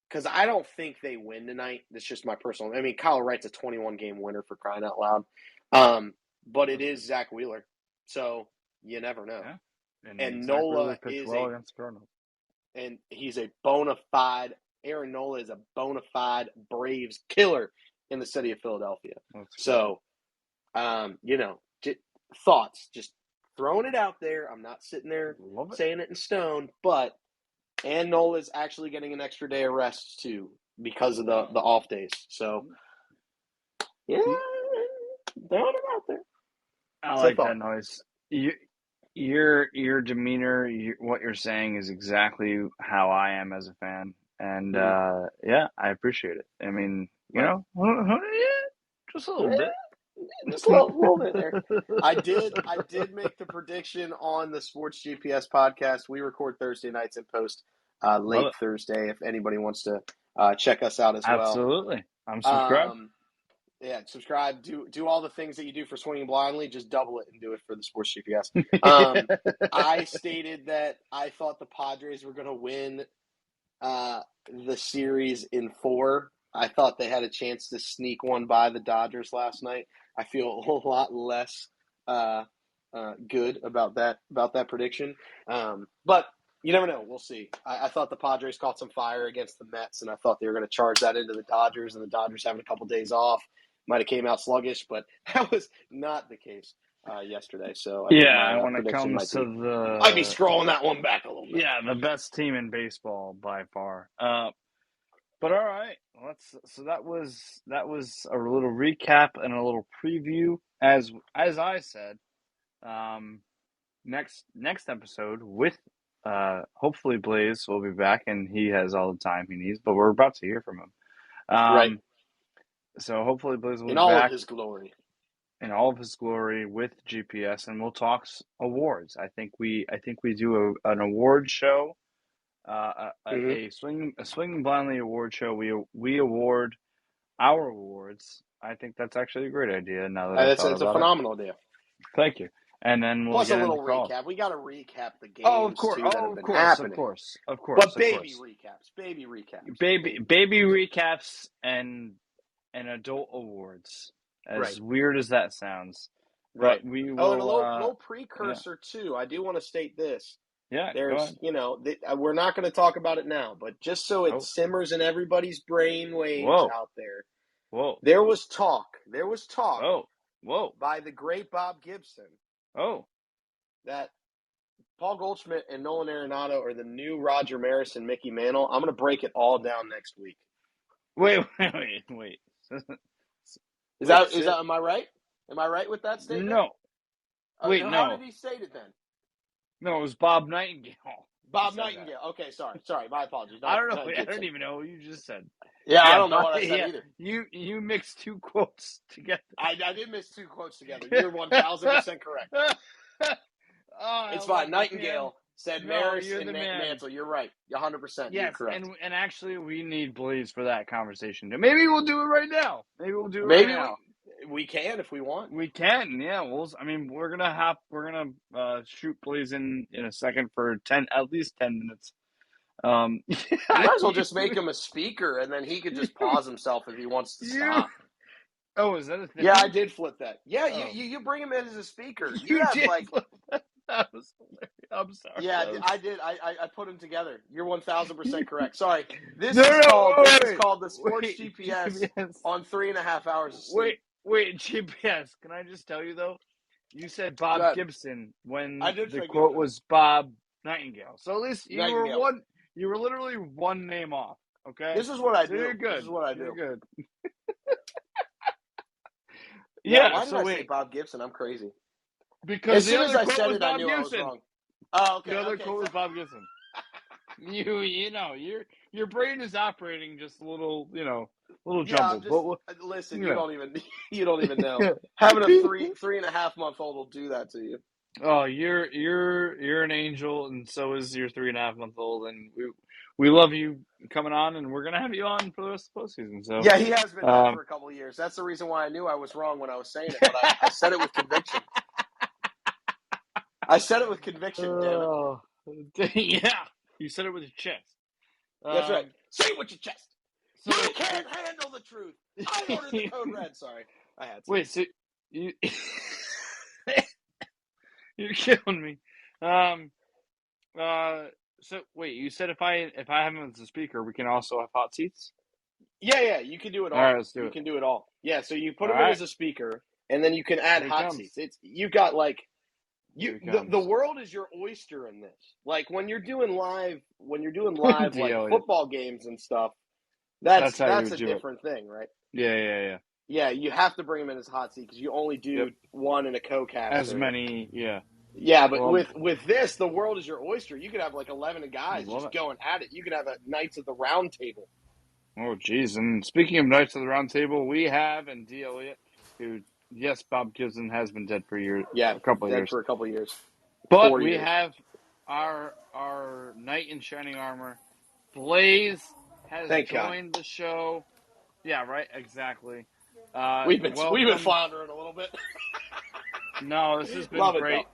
because I don't think they win tonight. That's just my personal. I mean, Kyle Wright's a 21-game winner for crying out loud, but it is Zach Wheeler, so you never know. Yeah. And Nola is and he's a bona fide. Aaron Nola is a bona fide Braves killer in the city of Philadelphia. So, thoughts, just throwing it out there. I'm not sitting there saying it in stone, but Nola's actually getting an extra day of rest too because of the off days. So, yeah, throwing it out there. I like that noise. Your demeanor, what you're saying is exactly how I am as a fan, and I appreciate it. I mean, just a little bit. Just a little bit there. I did make the prediction on the Sports GPS podcast. We record Thursday nights and post late Thursday. If anybody wants to check us out as well. Absolutely, I'm subscribed. Subscribe. Do all the things that you do for Swinging Blindly. Just double it and do it for the Sports GPS. I stated that I thought the Padres were going to win the series in 4. I thought they had a chance to sneak one by the Dodgers last night. I feel a lot less good about that prediction. But you never know. We'll see. I thought the Padres caught some fire against the Mets, and I thought they were going to charge that into the Dodgers, and the Dodgers having a couple days off might have came out sluggish, but that was not the case yesterday. So when it comes to I'd be scrolling that one back a little bit. Yeah, the best team in baseball by far. But all right, so that was a little recap and a little preview. As I said, next episode with hopefully Blaze will be back, and he has all the time he needs. But we're about to hear from him. Right. So hopefully Blaze will be back in all of his glory with GPS, and we'll talk awards. I think we do an award show. A Swinging Blindly award show. We award our awards. I think that's actually a great idea. Now that it's a phenomenal idea. Thank you. And then we'll plus get a little recap. Calls. We got to recap the games too that have been happening. Of course. But baby recaps and adult awards. As weird as that sounds, right? But we will. And a little precursor too. I do want to state this. Yeah, there's, we're not going to talk about it now, but just so it simmers in everybody's brain waves out there. Whoa. There was talk. Whoa. By the great Bob Gibson. Oh. that Paul Goldschmidt and Nolan Arenado are the new Roger Maris and Mickey Mantle. I'm going to break it all down next week. Wait. Is that am I right? Am I right with that statement? No. Wait, How no. did he state it then? No, it was Bob Nightingale. Bob Nightingale. That. Okay, sorry. My apologies. I don't know. I don't even know what you just said. Yeah, I don't know what I said either. You mixed two quotes together. I did mix two quotes together. You're 1,000% correct. It's fine. Nightingale said Maris and Mantle. You're right. 100%. Yes, you're correct. And actually, we need Blaze for that conversation. Maybe we'll do it right now. Maybe we can if we want. We can, yeah. We're gonna shoot Blaze in a second for at least 10 minutes. You might as well just make him a speaker, and then he could just pause himself if he wants to stop. Oh, is that a thing? Yeah, I did flip that. Yeah, you bring him in as a speaker. You have flip that. That was hilarious. I'm sorry. Yeah, I did. I put them together. You're 1,000% correct. Sorry. This is called the Sports GPS on 3.5 hours of sleep. Wait, GPS. Can I just tell you though? You said Bob Gibson when the quote was Bob Nightingale. So at least you were literally one name off. Okay. This is what I do. You're good. This is what I do. You're good. Yeah. Why did I say Bob Gibson? I'm crazy. Because as soon as I said it, I knew Gibson. I was wrong. Oh, okay. The other quote was Bob Gibson. You know, your brain is operating just a little, jumbled. Listen, you don't even know. Having a 3.5-month-old will do that to you. Oh, you're an angel, and so is your 3.5-month-old, and we love you coming on, and we're gonna have you on for the rest of the postseason. So yeah, he has been dead for a couple of years. That's the reason why I knew I was wrong when I was saying it, but I said it with conviction. I said it with conviction, damn it. Yeah, you said it with your chest. That's right. Say it with your chest. So you can't handle the truth. I ordered the code red. Sorry, I had to. Wait, so you you're killing me. So wait, you said if I have him as a speaker, we can also have hot seats? Yeah, you can do it all. All right, let's do it. You can do it all. Yeah, so you put him in as a speaker, and then you can add hot seats. You've got the world is your oyster in this. Like when you're doing live like football games and stuff, that's a different thing, right? Yeah. Yeah, you have to bring him in as a hot seat because you only do one in a co-caster. As many, yeah. Yeah, but with this, the world is your oyster. You could have like 11 guys just going at it. You could have a Knights of the Round Table. Oh, geez. And speaking of Knights of the Round Table, we have D. Elliott, who, yes, Bob Gibson has been dead for a year. Yeah, a couple of years. For a couple of years. But we have our knight in shining armor. Blaze has joined the show. Yeah, right, exactly. We've been floundering a little bit. No, this has been great.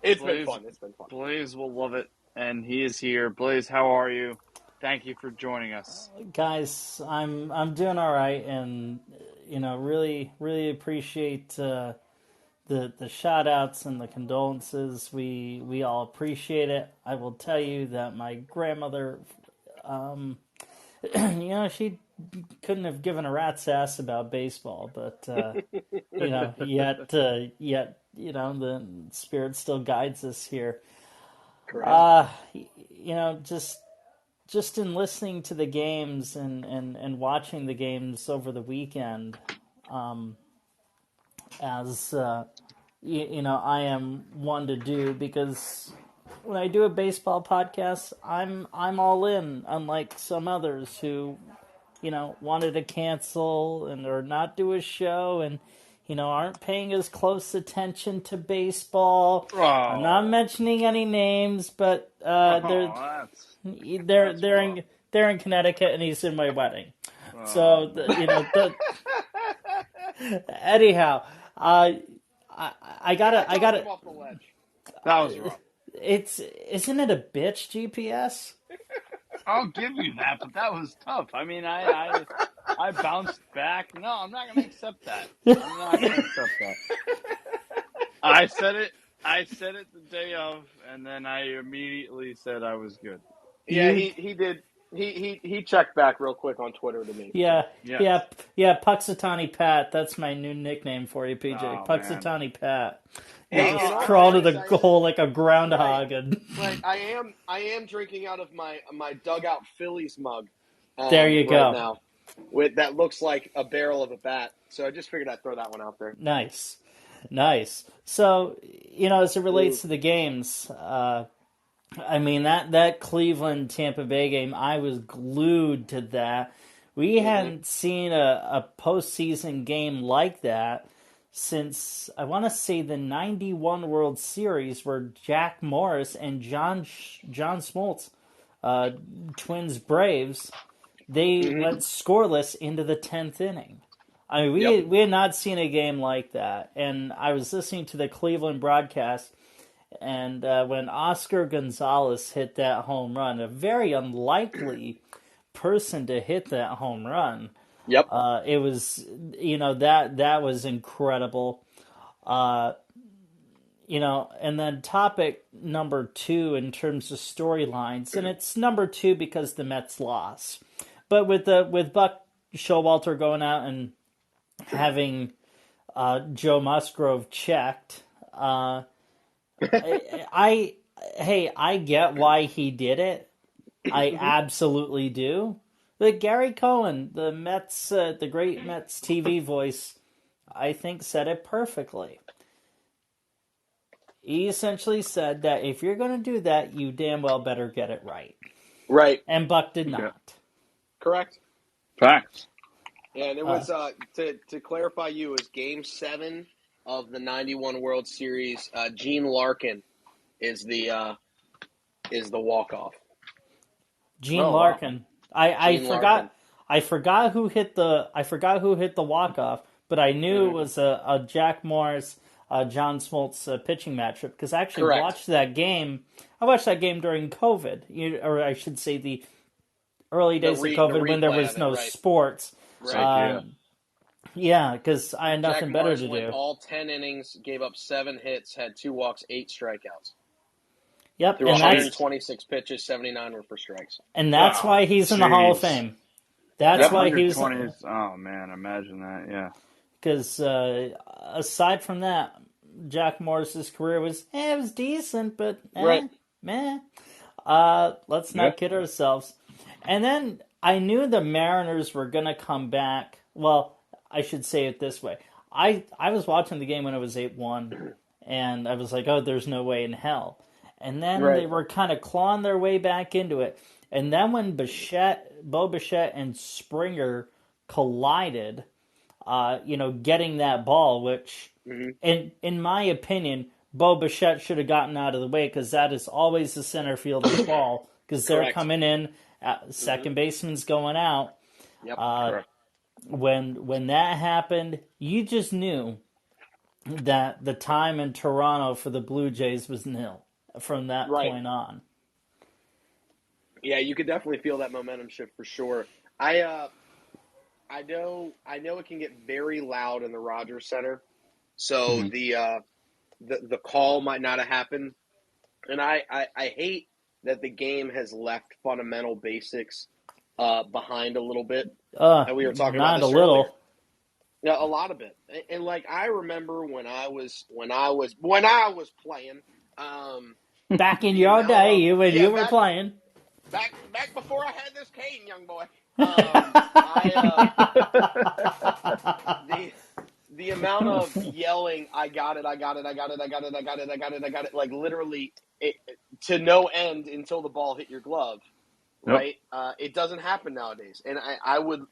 It's been fun. Blaze will love it, and he is here. Blaze, how are you? Thank you for joining us, guys. I'm doing all right, and really appreciate the shout outs and the condolences. We all appreciate it. I will tell you that my grandmother, she couldn't have given a rat's ass about baseball, but yet the spirit still guides us here. Correct. Just in listening to the games and watching the games over the weekend, as I am one to do, because when I do a baseball podcast, I'm all in, unlike some others who wanted to cancel or not do a show and aren't paying as close attention to baseball. Oh. I'm not mentioning any names, but they're in Connecticut and he's in my wedding. Oh. So anyhow, I gotta. Off the ledge. That was rough. Isn't it a bitch, GPS? I'll give you that, but that was tough. I mean, I bounced back. No, I'm not going to accept that. I said it the day of, and then I immediately said I was good. Yeah, he did he checked back real quick on Twitter to me. Yeah, So. Yes. yeah. Puxatawny Pat. That's my new nickname for you, PJ. Oh, Puxatawny Pat. Hey, You in just all crawl to fairness, the hole like a groundhog, and right. I am drinking out of my dugout Phillies mug. there you right go. now, that looks like a barrel of a bat. So I just figured I'd throw that one out there. Nice. So, as it relates to the games, I mean that Cleveland Tampa Bay game, I was glued to that. We hadn't seen a postseason game like that since I want to say the '91 World Series, where Jack Morris and John Smoltz, Twins Braves, they went scoreless into the 10th inning. I mean, we had not seen a game like that, and I was listening to the Cleveland broadcast. And when Oscar Gonzalez hit that home run, a very unlikely person to hit that home run. Yep. It was, that was incredible. And then topic number 2 in terms of storylines, and it's number 2 because the Mets lost. But with Buck Showalter going out and having Joe Musgrove checked, I get why he did it. I absolutely do. But Gary Cohen, the Mets, the great Mets TV voice, I think said it perfectly. He essentially said that if you're going to do that, you damn well better get it right. Right. And Buck did not. Correct. Facts. And it was to clarify, it was Game 7 of the '91 World Series. Gene Larkin is the walk-off. Gene Larkin. Wow. I forgot who hit the walk-off, but I knew it was a Jack Morris, John Smoltz pitching matchup, because I actually watched that game. I watched that game during COVID, or I should say the early days of COVID, when there was no sports. Right. Yeah, because I had nothing better to do. Went all 10 innings, gave up 7 hits, had 2 walks, 8 strikeouts. Yep, Threw 126 pitches, 79 were for strikes. And that's why he's in the Hall of Fame. That's why he was. Oh man, imagine that. Yeah. Because aside from that, Jack Morris's career was it was decent, but meh. Let's not kid ourselves. And then I knew the Mariners were going to come back. Well, I should say it this way. I was watching the game when it was 8-1, and I was like, oh, there's no way in hell. And then they were kind of clawing their way back into it. And then when Bo Bichette and Springer collided, getting that ball, which, in my opinion, Bo Bichette should have gotten out of the way, because that is always the center fielder's ball, because they're coming in, second baseman's going out. Yep. When that happened, you just knew that the time in Toronto for the Blue Jays was nil from that point on. Yeah, you could definitely feel that momentum shift for sure. I know it can get very loud in the Rogers Center, so the call might not have happened, and I hate that the game has left fundamental basics behind a little bit. And we were talking about this earlier. Yeah, a lot of it. And like I remember when I was playing. Back in your day, when you were playing. Back before I had this cane, young boy. The amount of yelling, I got it, like literally to no end until the ball hit your glove. Right? It doesn't happen nowadays. And I would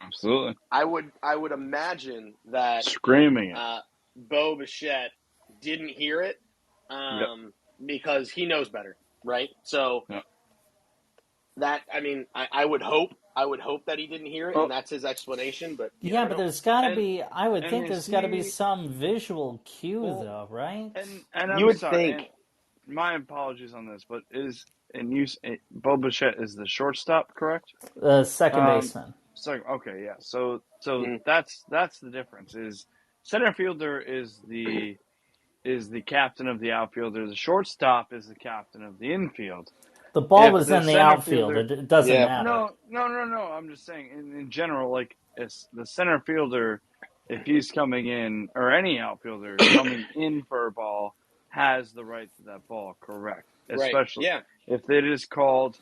imagine that screaming it. Bo Bichette didn't hear it because he knows better, right? So that, I mean, I would hope that he didn't hear it, and that's his explanation. But but there's got to be. I would think there's got to be some visual cue, though, right? And you would think. My apologies on this, but Bo Bichette is the shortstop, correct? Second baseman. Okay, yeah. So that's the difference. Is center fielder is the captain of the outfielder. The shortstop is the captain of the infield. The ball if was the in the center outfield. fielder, It doesn't Yeah. matter. no. I'm just saying in general, like it's the center fielder, if he's coming in, or any outfielder coming in for a ball, has the right to that ball, correct? Right. Especially Yeah. if it is called.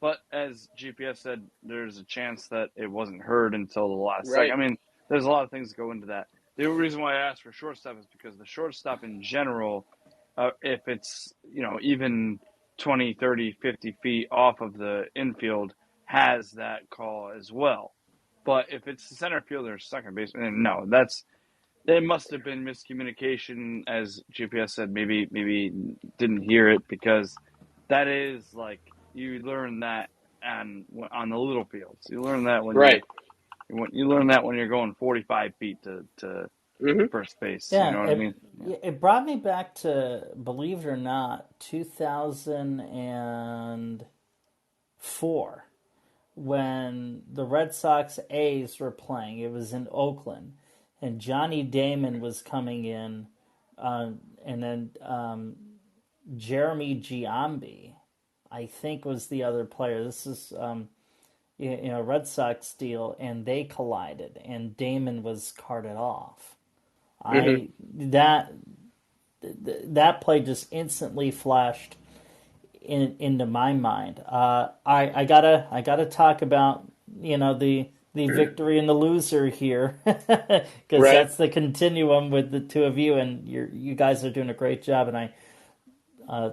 But as GPS said, there's a chance that it wasn't heard until the last Right. second. I mean, there's a lot of things that go into that. The only reason why I asked for shortstop is because the shortstop in general, if it's, even 20, 30, 50 feet off of the infield, has that call as well. But if it's the center fielder or second baseman, no, it must have been miscommunication, as GPS said. Maybe didn't hear it, because that is like, you learn that on the little fields. You learn that when you learn that when you're going 45 feet to first base. Yeah, You know what I mean? Yeah. it brought me back to, believe it or not, 2004, when the Red Sox A's were playing. It was in Oakland, and Johnny Damon was coming in, and then Jeremy Giambi, I think, was the other player. This is Red Sox deal, and they collided, and Damon was carted off. That play just instantly flashed into my mind. I gotta talk about the victory and the loser here, because that's the continuum with the two of you, and you guys are doing a great job, and I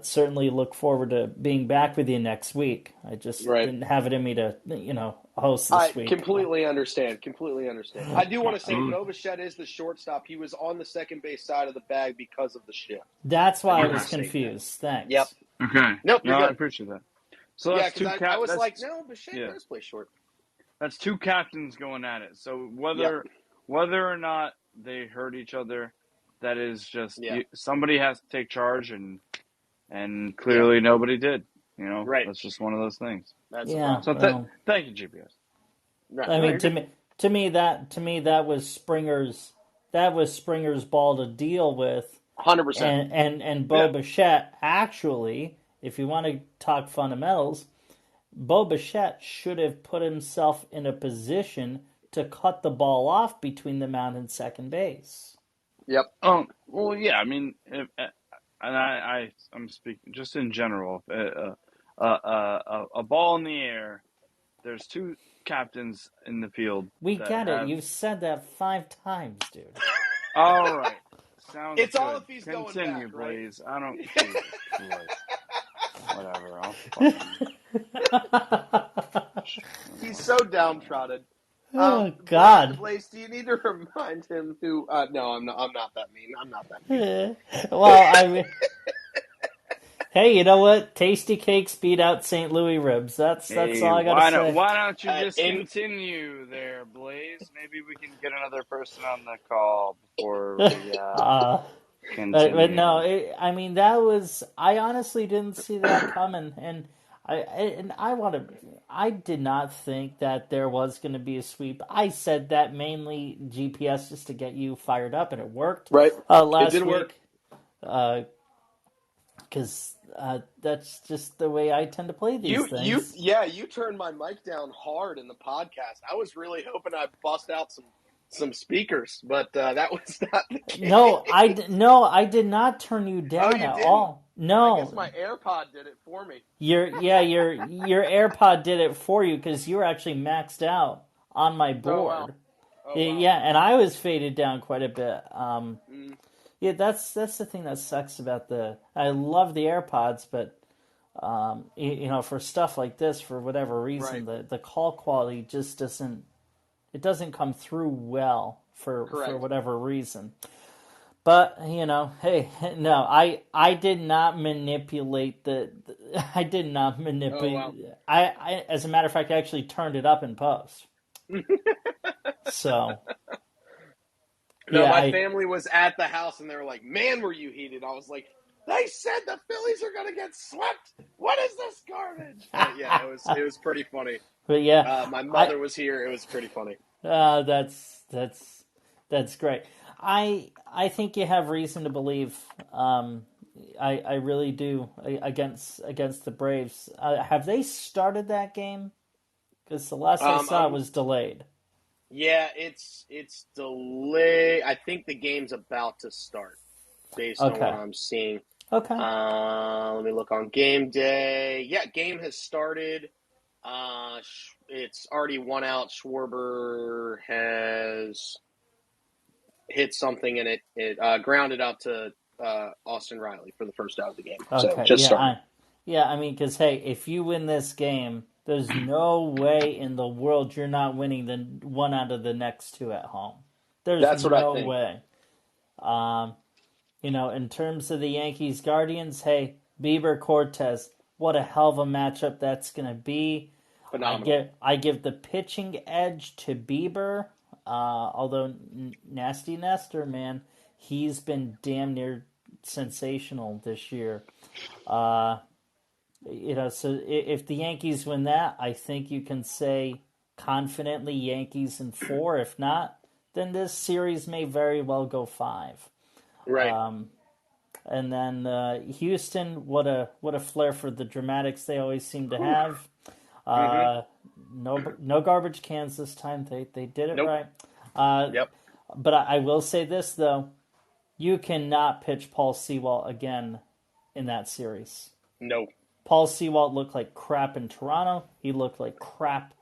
certainly look forward to being back with you next week. I just didn't have it in me to host this week. I completely understand. I do want to say Bo Bichette is the shortstop. He was on the second base side of the bag because of the shift. That's why I was confused. Thanks. Yep. Okay. Nope. No, I appreciate that. So that's two. I was like, no, Bichette does play short. That's two captains going at it. So whether or not they hurt each other, that is just somebody has to take charge, and clearly nobody did. That's just one of those things. That's so thank you, GPS. Right. I mean, to me that was Springer's ball to deal with. 100%. And Bo Bichette, actually, if you want to talk fundamentals, Bo Bichette should have put himself in a position to cut the ball off between the mound and second base. Yep. Well, yeah. I mean, I'm speaking just in general. A ball in the air. There's two captains in the field. We get it. You've said that 5 times, dude. All right. Sounds it's good. all if he's Continue, going back, Blaze. Right? I don't. Whatever. He's so downtrodden. Oh God, Blaze, do you need to remind him who? No, I'm not that mean. Well, I mean, hey, you know what? Tasty cakes beat out St. Louis ribs. That's all I gotta say. Why don't you just continue there, Blaze? Maybe we can get another person on the call before we continue. But no, I mean, that was. I honestly didn't see that coming, and I did not think that there was going to be a sweep. I said that mainly GPS just to get you fired up, and it worked. Right. Last it did week. Because that's just the way I tend to play these things. You turned my mic down hard in the podcast. I was really hoping I'd bust out some speakers, but that was not the case. No, I did not turn you down at all. No, I guess my AirPod did it for me. Your AirPod did it for you, because you were actually maxed out on my board. Wow. Yeah, and I was faded down quite a bit. Yeah, that's the thing that sucks about I love the AirPods, but for stuff like this, for whatever reason, the call quality just doesn't come through well for whatever reason. But hey, no, I did not manipulate I did not manipulate. Wow. I as a matter of fact, I actually turned it up in post. So. No, my family was at the house, and they were like, "Man, were you heated?" I was like, "They said the Phillies are gonna get swept. What is this garbage?" But yeah, it was pretty funny. But yeah, my mother was here. It was pretty funny. That's That's great. I think you have reason to believe. I really do against the Braves. Have they started that game? Because the last I saw it was delayed. Yeah, it's delayed. I think the game's about to start, based on what I'm seeing. Okay. Let me look on game day. Yeah, game has started. It's already 1 out. Schwarber has hit something, and it grounded out to Austin Riley for the first out of the game. Okay. So just started. I mean, because hey, if you win this game, there's no way in the world you're not winning the 1 out of the next 2 at home. That's what I think. Way. In terms of the Yankees Guardians, hey, Bieber Cortez, what a hell of a matchup that's going to be. Phenomenal. I give the pitching edge to Bieber, although Nasty Nestor, man, he's been damn near sensational this year. So if the Yankees win that, I think you can say confidently Yankees in 4. If not, then this series may very well go 5. Right. And then Houston, what a flair for the dramatics they always seem to have. No garbage cans this time. They did it right. Yep. But I will say this though, you cannot pitch Paul Sewald again in that series. No. Paul Sewald looked like crap in Toronto. He looked like crap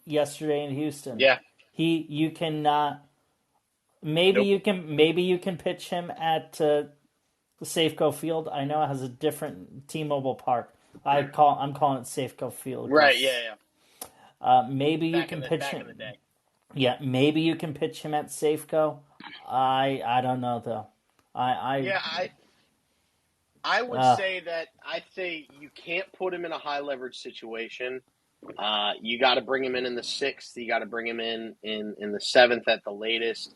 yesterday in Houston. Yeah. You cannot. Maybe you can pitch him at Safeco Field. I know it has a different T-Mobile Park. I'm calling it Safeco Field. Right. Yeah. Maybe you can pitch him. Back in the day. Yeah. Maybe you can pitch him at Safeco. I don't know though. I would say that I'd say you can't put him in a high leverage situation. You got to bring him in the 6th. You got to bring him in the 7th at the latest.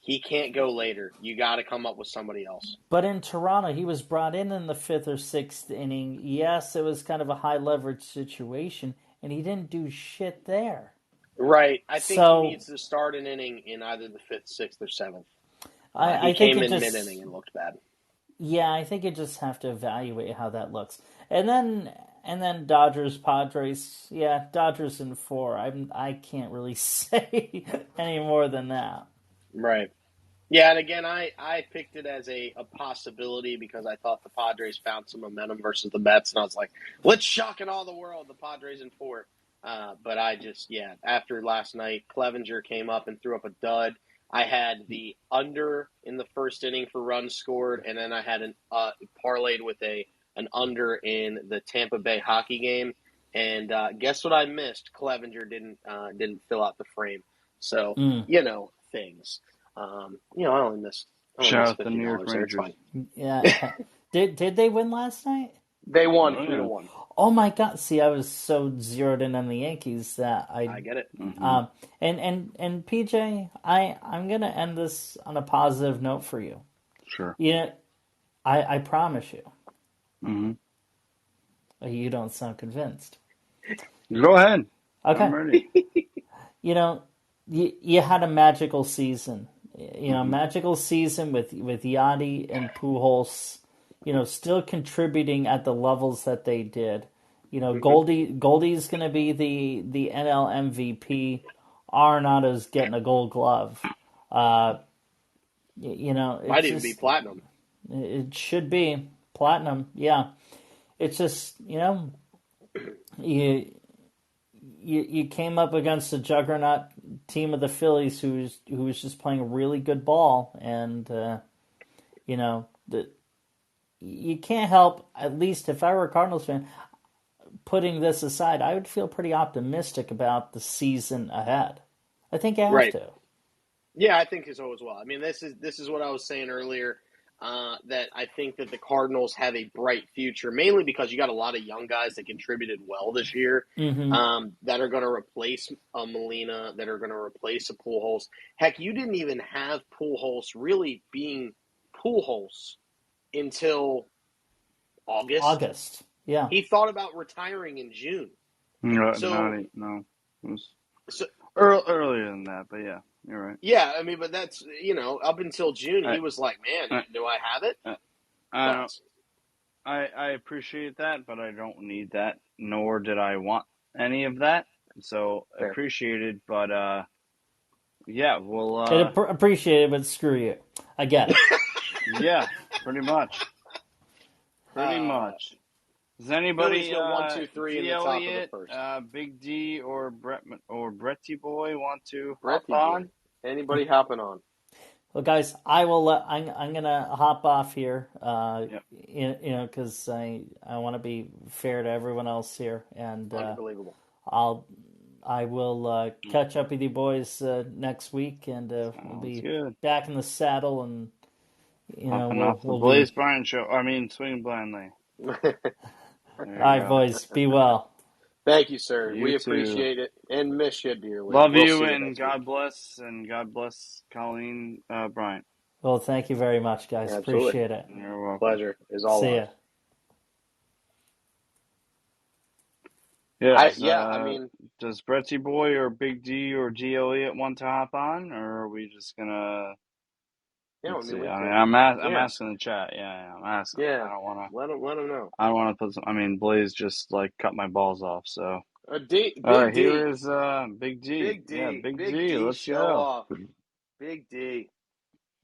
He can't go later. You got to come up with somebody else. But in Toronto, he was brought in the 5th or 6th inning. Yes, it was kind of a high leverage situation, and he didn't do shit there. Right. I think he needs to start an inning in either the 5th, 6th, or 7th. He came in mid-inning and looked bad. Yeah, I think you just have to evaluate how that looks. And then Dodgers, Padres. Yeah, Dodgers in 4. I can't really say any more than that. Right. Yeah, and again, I picked it as a possibility because I thought the Padres found some momentum versus the Mets, and I was like, let's shock in all the world, the Padres in 4. But after last night, Clevenger came up and threw up a dud. I had the under in the first inning for runs scored, and then I had an parlayed with an under in the Tampa Bay hockey game. And guess what I missed? Clevenger didn't fill out the frame. So things. I only missed. Shout out the New York Rangers. Yeah. Did they win last night? They won 3-1. Oh my God! See, I was so zeroed in on the Yankees that I get it. And PJ, I'm gonna end this on a positive note for you. Sure. I promise you. Mm-hmm. You don't sound convinced. Go ahead. Okay. I'm ready. You had a magical season. Magical season with Yachty and Pujols. Still contributing at the levels that they did. Goldie's going to be the NL MVP. Arenado's getting a Gold Glove. Might even be platinum. It should be platinum. Yeah, it's just you came up against a juggernaut team of the Phillies who was just playing really good ball, and you can't help, at least if I were a Cardinals fan, putting this aside, I would feel pretty optimistic about the season ahead. I think I have to. Yeah, I think so as well. I mean, this is what I was saying earlier, that I think that the Cardinals have a bright future, mainly because you got a lot of young guys that contributed well this year, that are going to replace a Molina, that are going to replace a Pujols. Heck, you didn't even have Pujols really being Pujols until August. August, yeah. He thought about retiring in June. No. It was earlier than that, but yeah. You're right. Yeah, I mean, but that's, up until June, he was like, man, I, do I have it? I don't. Thoughts? I appreciate that, but I don't need that, nor did I want any of that. So Fair. appreciated, but yeah, we'll appreciate it, but screw you. I get it. yeah, pretty much. Pretty much. Does anybody Phillies go 1, 2, 3 in D the top of the Elliott, first. Big D or Bretty Boy want to hop Bretty on? boy. Anybody hopping on? Well, guys, I will. I'm gonna hop off here. Yep. Because I want to be fair to everyone else here, and Unbelievable. I will catch up with you boys next week, and we'll be back in the saddle, and Hopping off the Blaze Bryant show. I mean, swing blindly. All right, boys, be well. Thank you, sir. You we too. Appreciate it and miss you dearly. Love we'll you, see and next God week. bless, and God bless Colleen Bryant. Well, thank you very much, guys. Absolutely. Appreciate it. You're welcome. Pleasure is all See ours. Ya. Yeah, I mean, does Bretty Boy or Big D or D Elliott want to hop on, or are we just gonna? Yeah, Let's see. I'm asking the chat. Yeah, I'm asking. Yeah, I don't want to. let them know. I don't want to put some. I mean, Blaze just cut my balls off. So. Big All right, D. here is Big D. Big D. Yeah, Big D. D. Let's show go. off. Big D.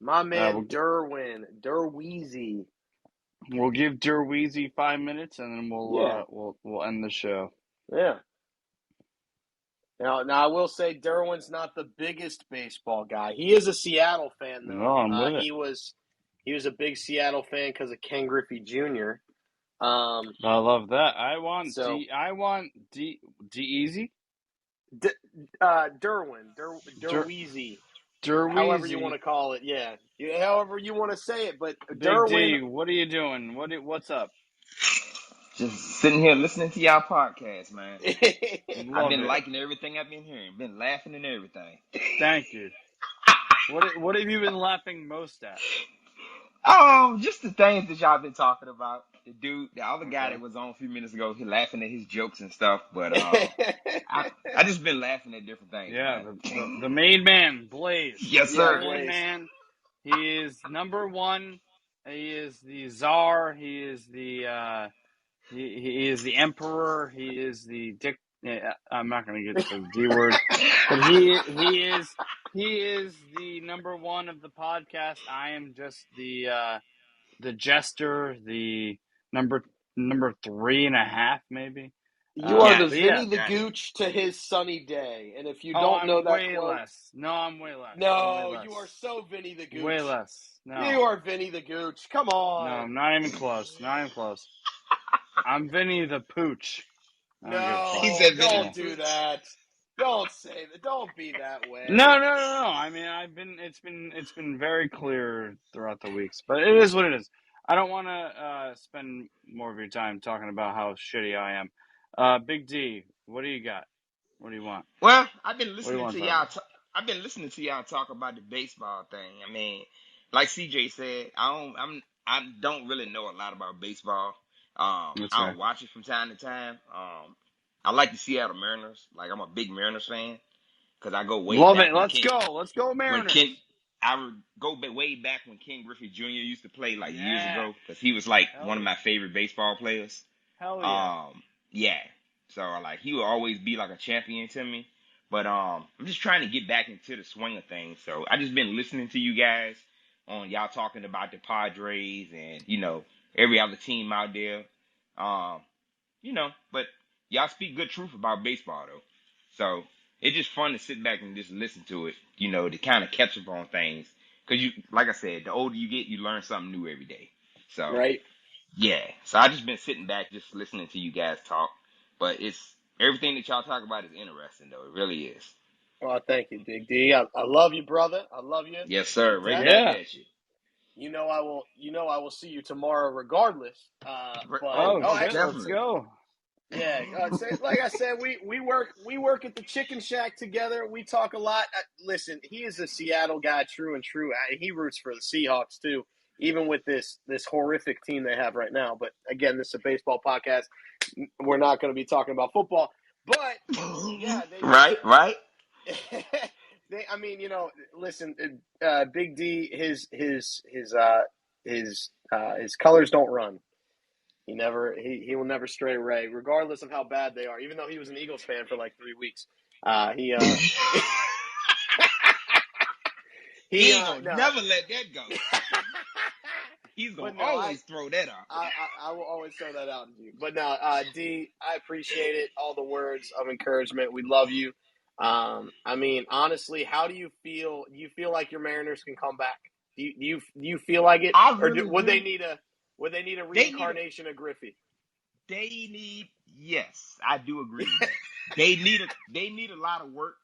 My man Derweezy. We'll give Derweezy 5 minutes, and then we'll end the show. Yeah. Now I will say Derwin's not the biggest baseball guy. He is a Seattle fan, though. No, I'm with it. He was a big Seattle fan because of Ken Griffey Jr. I love that. I want D Easy. Derweezy. Derweezy. However you want to call it, yeah. However you want to say it, but Big Derwin. D, what are you doing? What's up? Just sitting here listening to y'all podcast, man. I've been it. liking everything I've been hearing. Been laughing and everything. Thank you. What have you been laughing most at? Just the things that y'all been talking about. The other guy that was on a few minutes ago, he laughing at his jokes and stuff. But I just been laughing at different things. Yeah, man. the main man, Blaze. Yes, sir. The main man. He is number one. He is the czar. He is the he is the emperor. He is the dick. I'm not going to get the D word, but he is the number one of the podcast. I am just the jester, the number 3.5 maybe. You are the Vinny the Gooch to his sunny day, and if you don't know that way quote, less. No, I'm way less. No, you are so Vinny the Gooch. Way less. No, you are Vinny the Gooch. Come on. No, not even close. Not even close. I'm Vinny the Pooch. No, don't do that. Don't say that. Don't be that way. No. I mean, it's been very clear throughout the weeks, but it is what it is. I don't want to spend more of your time talking about how shitty I am. Big D, what do you got? What do you want? Well, I've been listening to y'all. I've been listening to y'all talk about the baseball thing. I mean, like CJ said, I don't really know a lot about baseball. I don't watch it from time to time. I like the Seattle Mariners. Like, I'm a big Mariners fan because I go way back. Love it. Let's go Mariners. I would go way back when Ken Griffey Jr. used to play years ago because he was one of my favorite baseball players. Hell yeah. Yeah. So he would always be a champion to me. But I'm just trying to get back into the swing of things. So I just been listening to you guys on y'all talking about the Padres and every other team out there. But y'all speak good truth about baseball though. So it's just fun to sit back and just listen to it, to kind of catch up on things. Because like I said, the older you get, you learn something new every day. So right. Yeah. So I just been sitting back just listening to you guys talk. But it's everything that y'all talk about is interesting though. It really is. Oh, thank you, Big D. I love you, brother. I love you. Yes, sir. Right back at you. I will see you tomorrow regardless. Definitely. Let's go. Yeah, like I said, we work at the Chicken Shack together. We talk a lot. Listen, he is a Seattle guy, true and true. He roots for the Seahawks too, even with this horrific team they have right now. But again, this is a baseball podcast. We're not going to be talking about football. But yeah, right. I mean, listen, Big D, his colors don't run. He will never stray away, regardless of how bad they are. Even though he was an Eagles fan for like 3 weeks, he he ain't gonna never let that go. He's gonna always throw that out. I will always throw that out to you. But no, D, I appreciate it. All the words of encouragement. We love you. I mean, honestly, how do you feel? Do you feel like your Mariners can come back? Do you feel like it? Would they need a reincarnation of Griffey? Yes, I do agree with that. They need a lot of work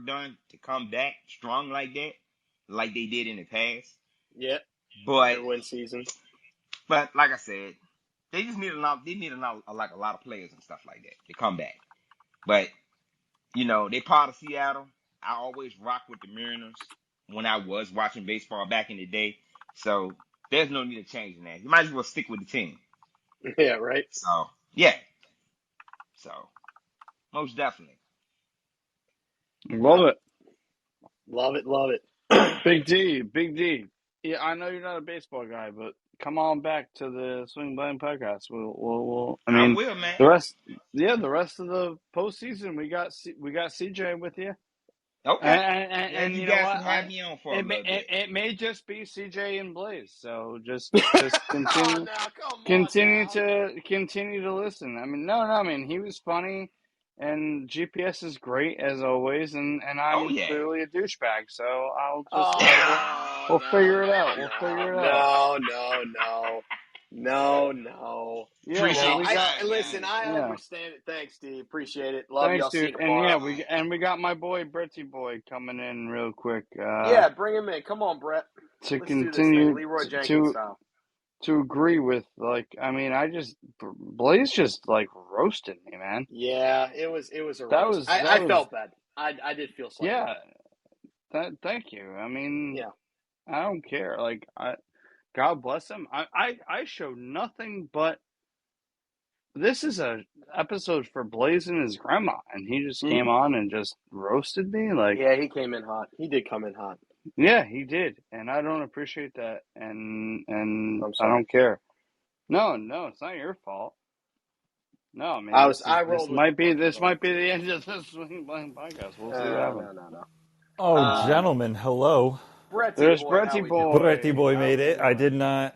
done to come back strong like that, like they did in the past. Yeah. But their win season. But like I said, they just need a lot of players and stuff like that to come back. But they part of Seattle. I always rock with the Mariners when I was watching baseball back in the day. So there's no need to change that. You might as well stick with the team. Yeah, right. So yeah. So most definitely. Love it. Big D. Yeah, I know you're not a baseball guy, but come on back to the Swing Blame podcast. I will, man. The rest of the postseason, we got CJ with you. Okay. And you guys can have me on for a little bit. It may just be CJ and Blaze, so just continue. Continue to listen. I mean, I mean, he was funny, and GPS is great as always, and I'm clearly a douchebag, so I'll just we'll figure it out. We'll figure it out. No. Yeah, listen, I understand it. Thanks, Steve. Appreciate it. Love you. I'll see you tomorrow. And we got my boy Bretty Boy coming in real quick. Bring him in. Come on, Brett. To Let's continue Leroy Jenkins style. To agree with, Blaze just roasted me, man. Yeah, it was a roast. I felt bad. I did feel slightly bad. Thank you. I mean, yeah. I don't care. God bless him. I showed nothing but this is a episode for Blaze and his grandma, and he just came on and just roasted me. Yeah, he came in hot. He did come in hot. Yeah, he did, and I don't appreciate that, and I don't care. No, it's not your fault. No, I mean, this might be the end of this Swing Blame podcast. We'll see what happens. No. Oh, gentlemen, hello. There's Bretty Boy. Bretty Boy made it. I did not.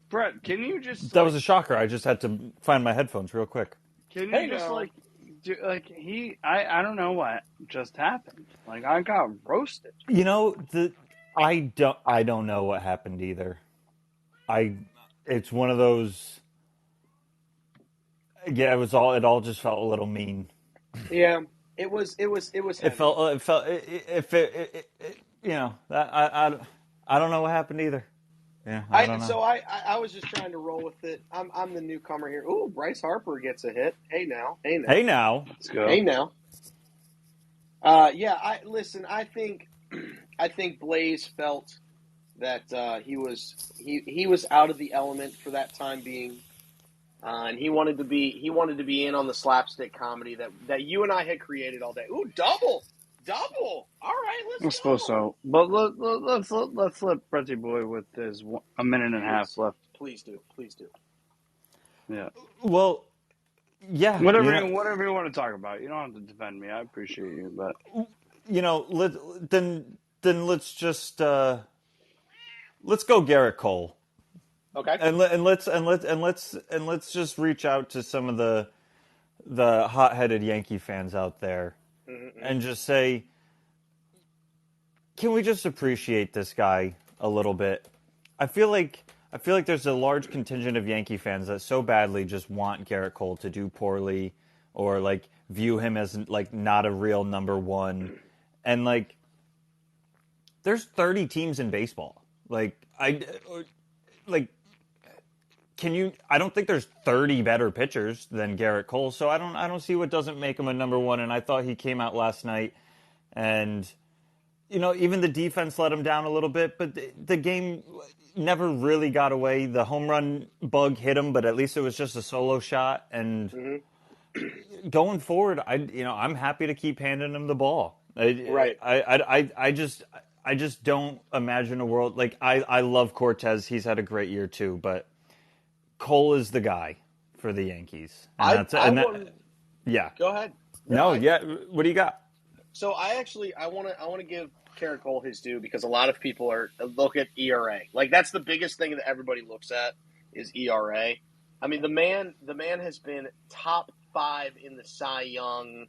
Brett, can you just? That was a shocker. I just had to find my headphones real quick. Can you I don't know what just happened. I got roasted. I don't know what happened either. It's one of those. Yeah, it all just felt a little mean. Yeah, it was. It felt. I don't know what happened either. Yeah, I don't know. So I was just trying to roll with it. I'm the newcomer here. Ooh, Bryce Harper gets a hit. Hey now. Let's go. Hey now. I think Blaze felt that he was out of the element for that time being, and he wanted to be in on the slapstick comedy that you and I had created all day. Ooh, double. All right, let's go. I suppose so. But let's let Bretty Boy with his a minute and a half left. Please do. Yeah. Well, yeah. Whatever you want to talk about. You don't have to defend me. I appreciate you, but then let's just let's go Garrett Cole. Okay. And let's just reach out to some of the hot-headed Yankee fans out there. Mm-hmm. And just say, can we just appreciate this guy a little bit? I feel like there's a large contingent of Yankee fans that so badly just want Garrett Cole to do poorly or view him as not a real number one. And there's 30 teams in baseball. I don't think there's 30 better pitchers than Garrett Cole, so I don't see what doesn't make him a number one. And I thought he came out last night, and even the defense let him down a little bit, but the game never really got away. The home run bug hit him, but at least it was just a solo shot. And going forward, I'm happy to keep handing him the ball. Right. I just don't imagine a world like I love Cortez. He's had a great year too, but Cole is the guy for the Yankees, and yeah. Go ahead. No, yeah. What do you got? So I want to give Garrett Cole his due because a lot of people look at ERA. Like that's the biggest thing that everybody looks at is ERA. I mean, the man has been top 5 in the Cy Young.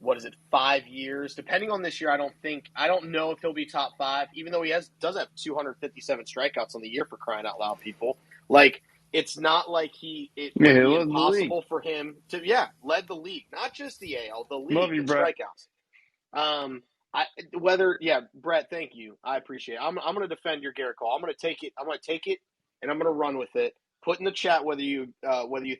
What is it? 5 years, depending on this year. I don't know if he'll be top 5, even though he does have 257 strikeouts on the year, for crying out loud, people. Like, it's not like it would be impossible for him to, led the league, not just the AL, the league. Love you, Brett. Strikeouts. Brett, thank you. I appreciate it. I'm going to defend your Garrett Cole. I'm going to take it. And I'm going to run with it. Put in the chat whether you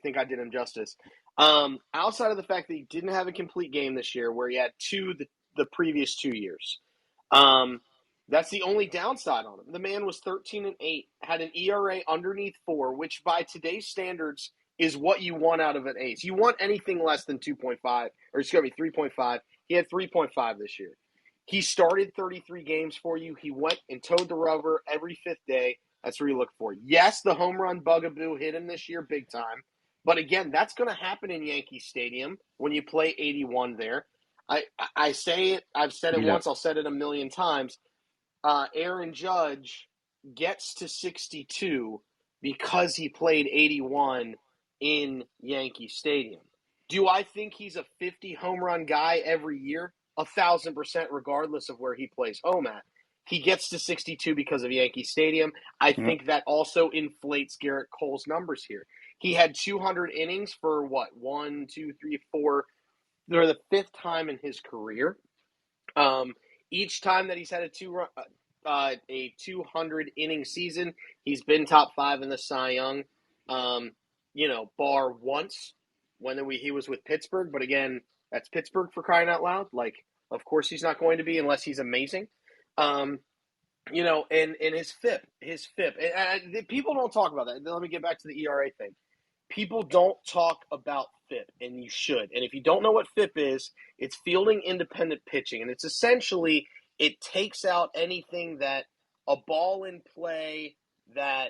think I did him justice. Outside of the fact that he didn't have a complete game this year, where he had 2 the previous 2 years, that's the only downside on him. The man was 13-8, had an ERA underneath 4, which by today's standards is what you want out of an ace. You want anything less than 3.5. He had 3.5 this year. He started 33 games for you. He went and towed the rubber every 5th day. That's what you look for. Yes, the home run bugaboo hit him this year big time. But again, that's going to happen in Yankee Stadium when you play 81 there. I say it. I've said it once. I'll say it a million times. Aaron Judge gets to 62 because he played 81 in Yankee Stadium. Do I think he's a 50 home run guy every year? 1,000%, regardless of where he plays home at. He gets to 62 because of Yankee Stadium. I think that also inflates Garrett Cole's numbers here. He had 200 innings for what? 1, 2, 3, 4. They're the 5th time in his career. Each time that he's had a 200 inning season, he's been top 5 in the Cy Young. Bar once when he was with Pittsburgh. But again, that's Pittsburgh, for crying out loud. Like, of course he's not going to be unless he's amazing. And his FIP. And people don't talk about that. Let me get back to the ERA thing. People don't talk about FIP, and you should. And if you don't know what FIP is, it's fielding independent pitching. And it's essentially, it takes out anything that a ball in play that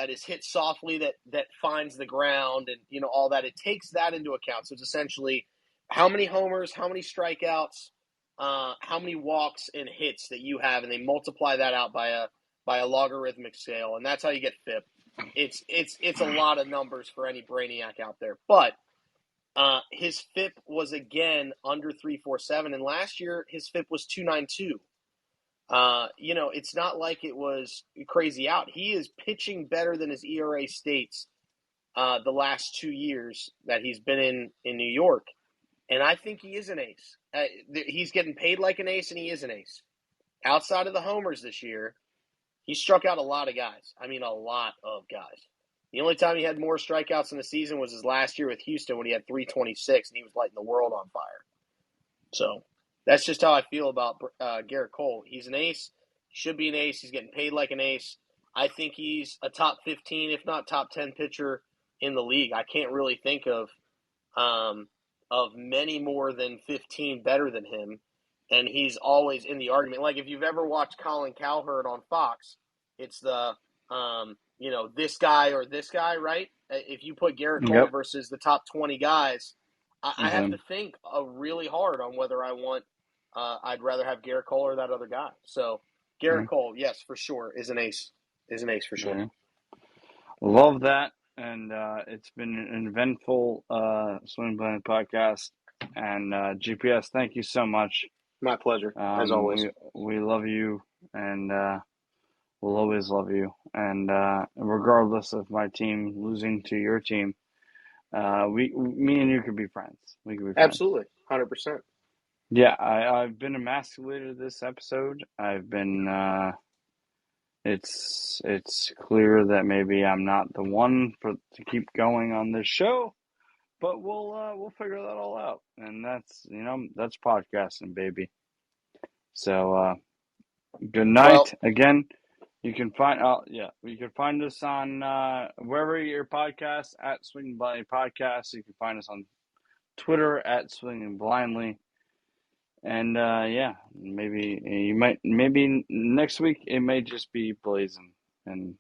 is hit softly, that finds the ground, and all that. It takes that into account. So it's essentially how many homers, how many strikeouts, how many walks and hits that you have, and they multiply that out by a logarithmic scale, and that's how you get FIP. It's a lot of numbers for any brainiac out there, but his FIP was again under 3.47, and last year his FIP was 2.92. It's not like it was crazy out. He is pitching better than his ERA states the last 2 years that he's been in New York. And I think he is an ace. He's getting paid like an ace, and he is an ace. Outside of the homers this year, he struck out a lot of guys. I mean, a lot of guys. The only time he had more strikeouts in the season was his last year with Houston when he had 326, and he was lighting the world on fire. So that's just how I feel about Garrett Cole. He's an ace. He should be an ace. He's getting paid like an ace. I think he's a top 15, if not top 10 pitcher in the league. I can't really think of many more than 15 better than him. And he's always in the argument. Like, if you've ever watched Colin Cowherd on Fox, it's the, this guy or this guy, right? If you put Garrett Cole versus the top 20 guys, I have to think really hard on whether I'd rather have Garrett Cole or that other guy. So Garrett Cole, yes, for sure, is an ace. Is an ace for sure. Love that. And it's been an eventful Swing Blend podcast. And GPS, thank you so much. My pleasure, as always. We love you, and we'll always love you. And regardless of my team losing to your team, me and you could be friends. We could be friends. Absolutely, 100%. Yeah, I've been emasculated this episode. I've been. It's clear that maybe I'm not the one to keep going on this show. But we'll figure that all out, and that's podcasting, baby. So good night again. You can find us on wherever your podcast at Swinging Blindly Podcast. You can find us on Twitter at Swinging Blindly. And maybe next week it may just be Blazing and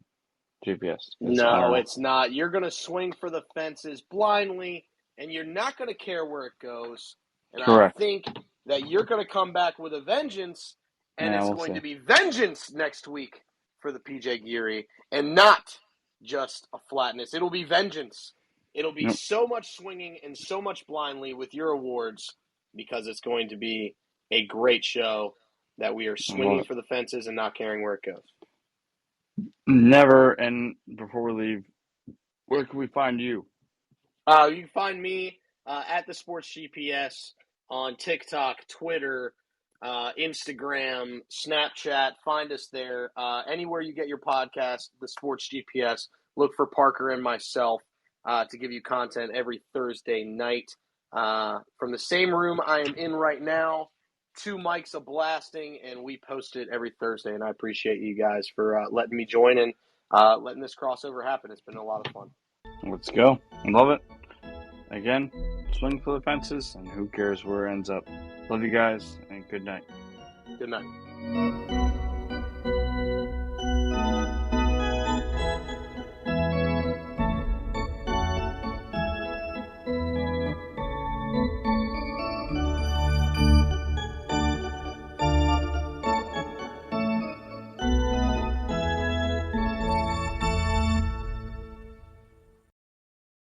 GPS. No, it's not. You're going to swing for the fences blindly, and you're not going to care where it goes. And Correct. I think that you're going to come back with a vengeance, and it's going to be vengeance next week for the PJ Geary, and not just a flatness. It'll be vengeance. It'll be so much swinging and so much blindly with your awards, because it's going to be a great show that we are swinging for the fences and not caring where it goes. Never. And before we leave, where can we find you? You can find me at the Sports GPS on TikTok, Twitter, Instagram, Snapchat. Find us there. Anywhere you get your podcast, the Sports GPS. Look for Parker and myself to give you content every Thursday night. From the same room I am in right now, 2 mics a-blasting, and we post it every Thursday. And I appreciate you guys for letting me join and letting this crossover happen. It's been a lot of fun. Let's go. I love it. Again, swing for the fences, and who cares where it ends up. Love you guys, and good night. Good night.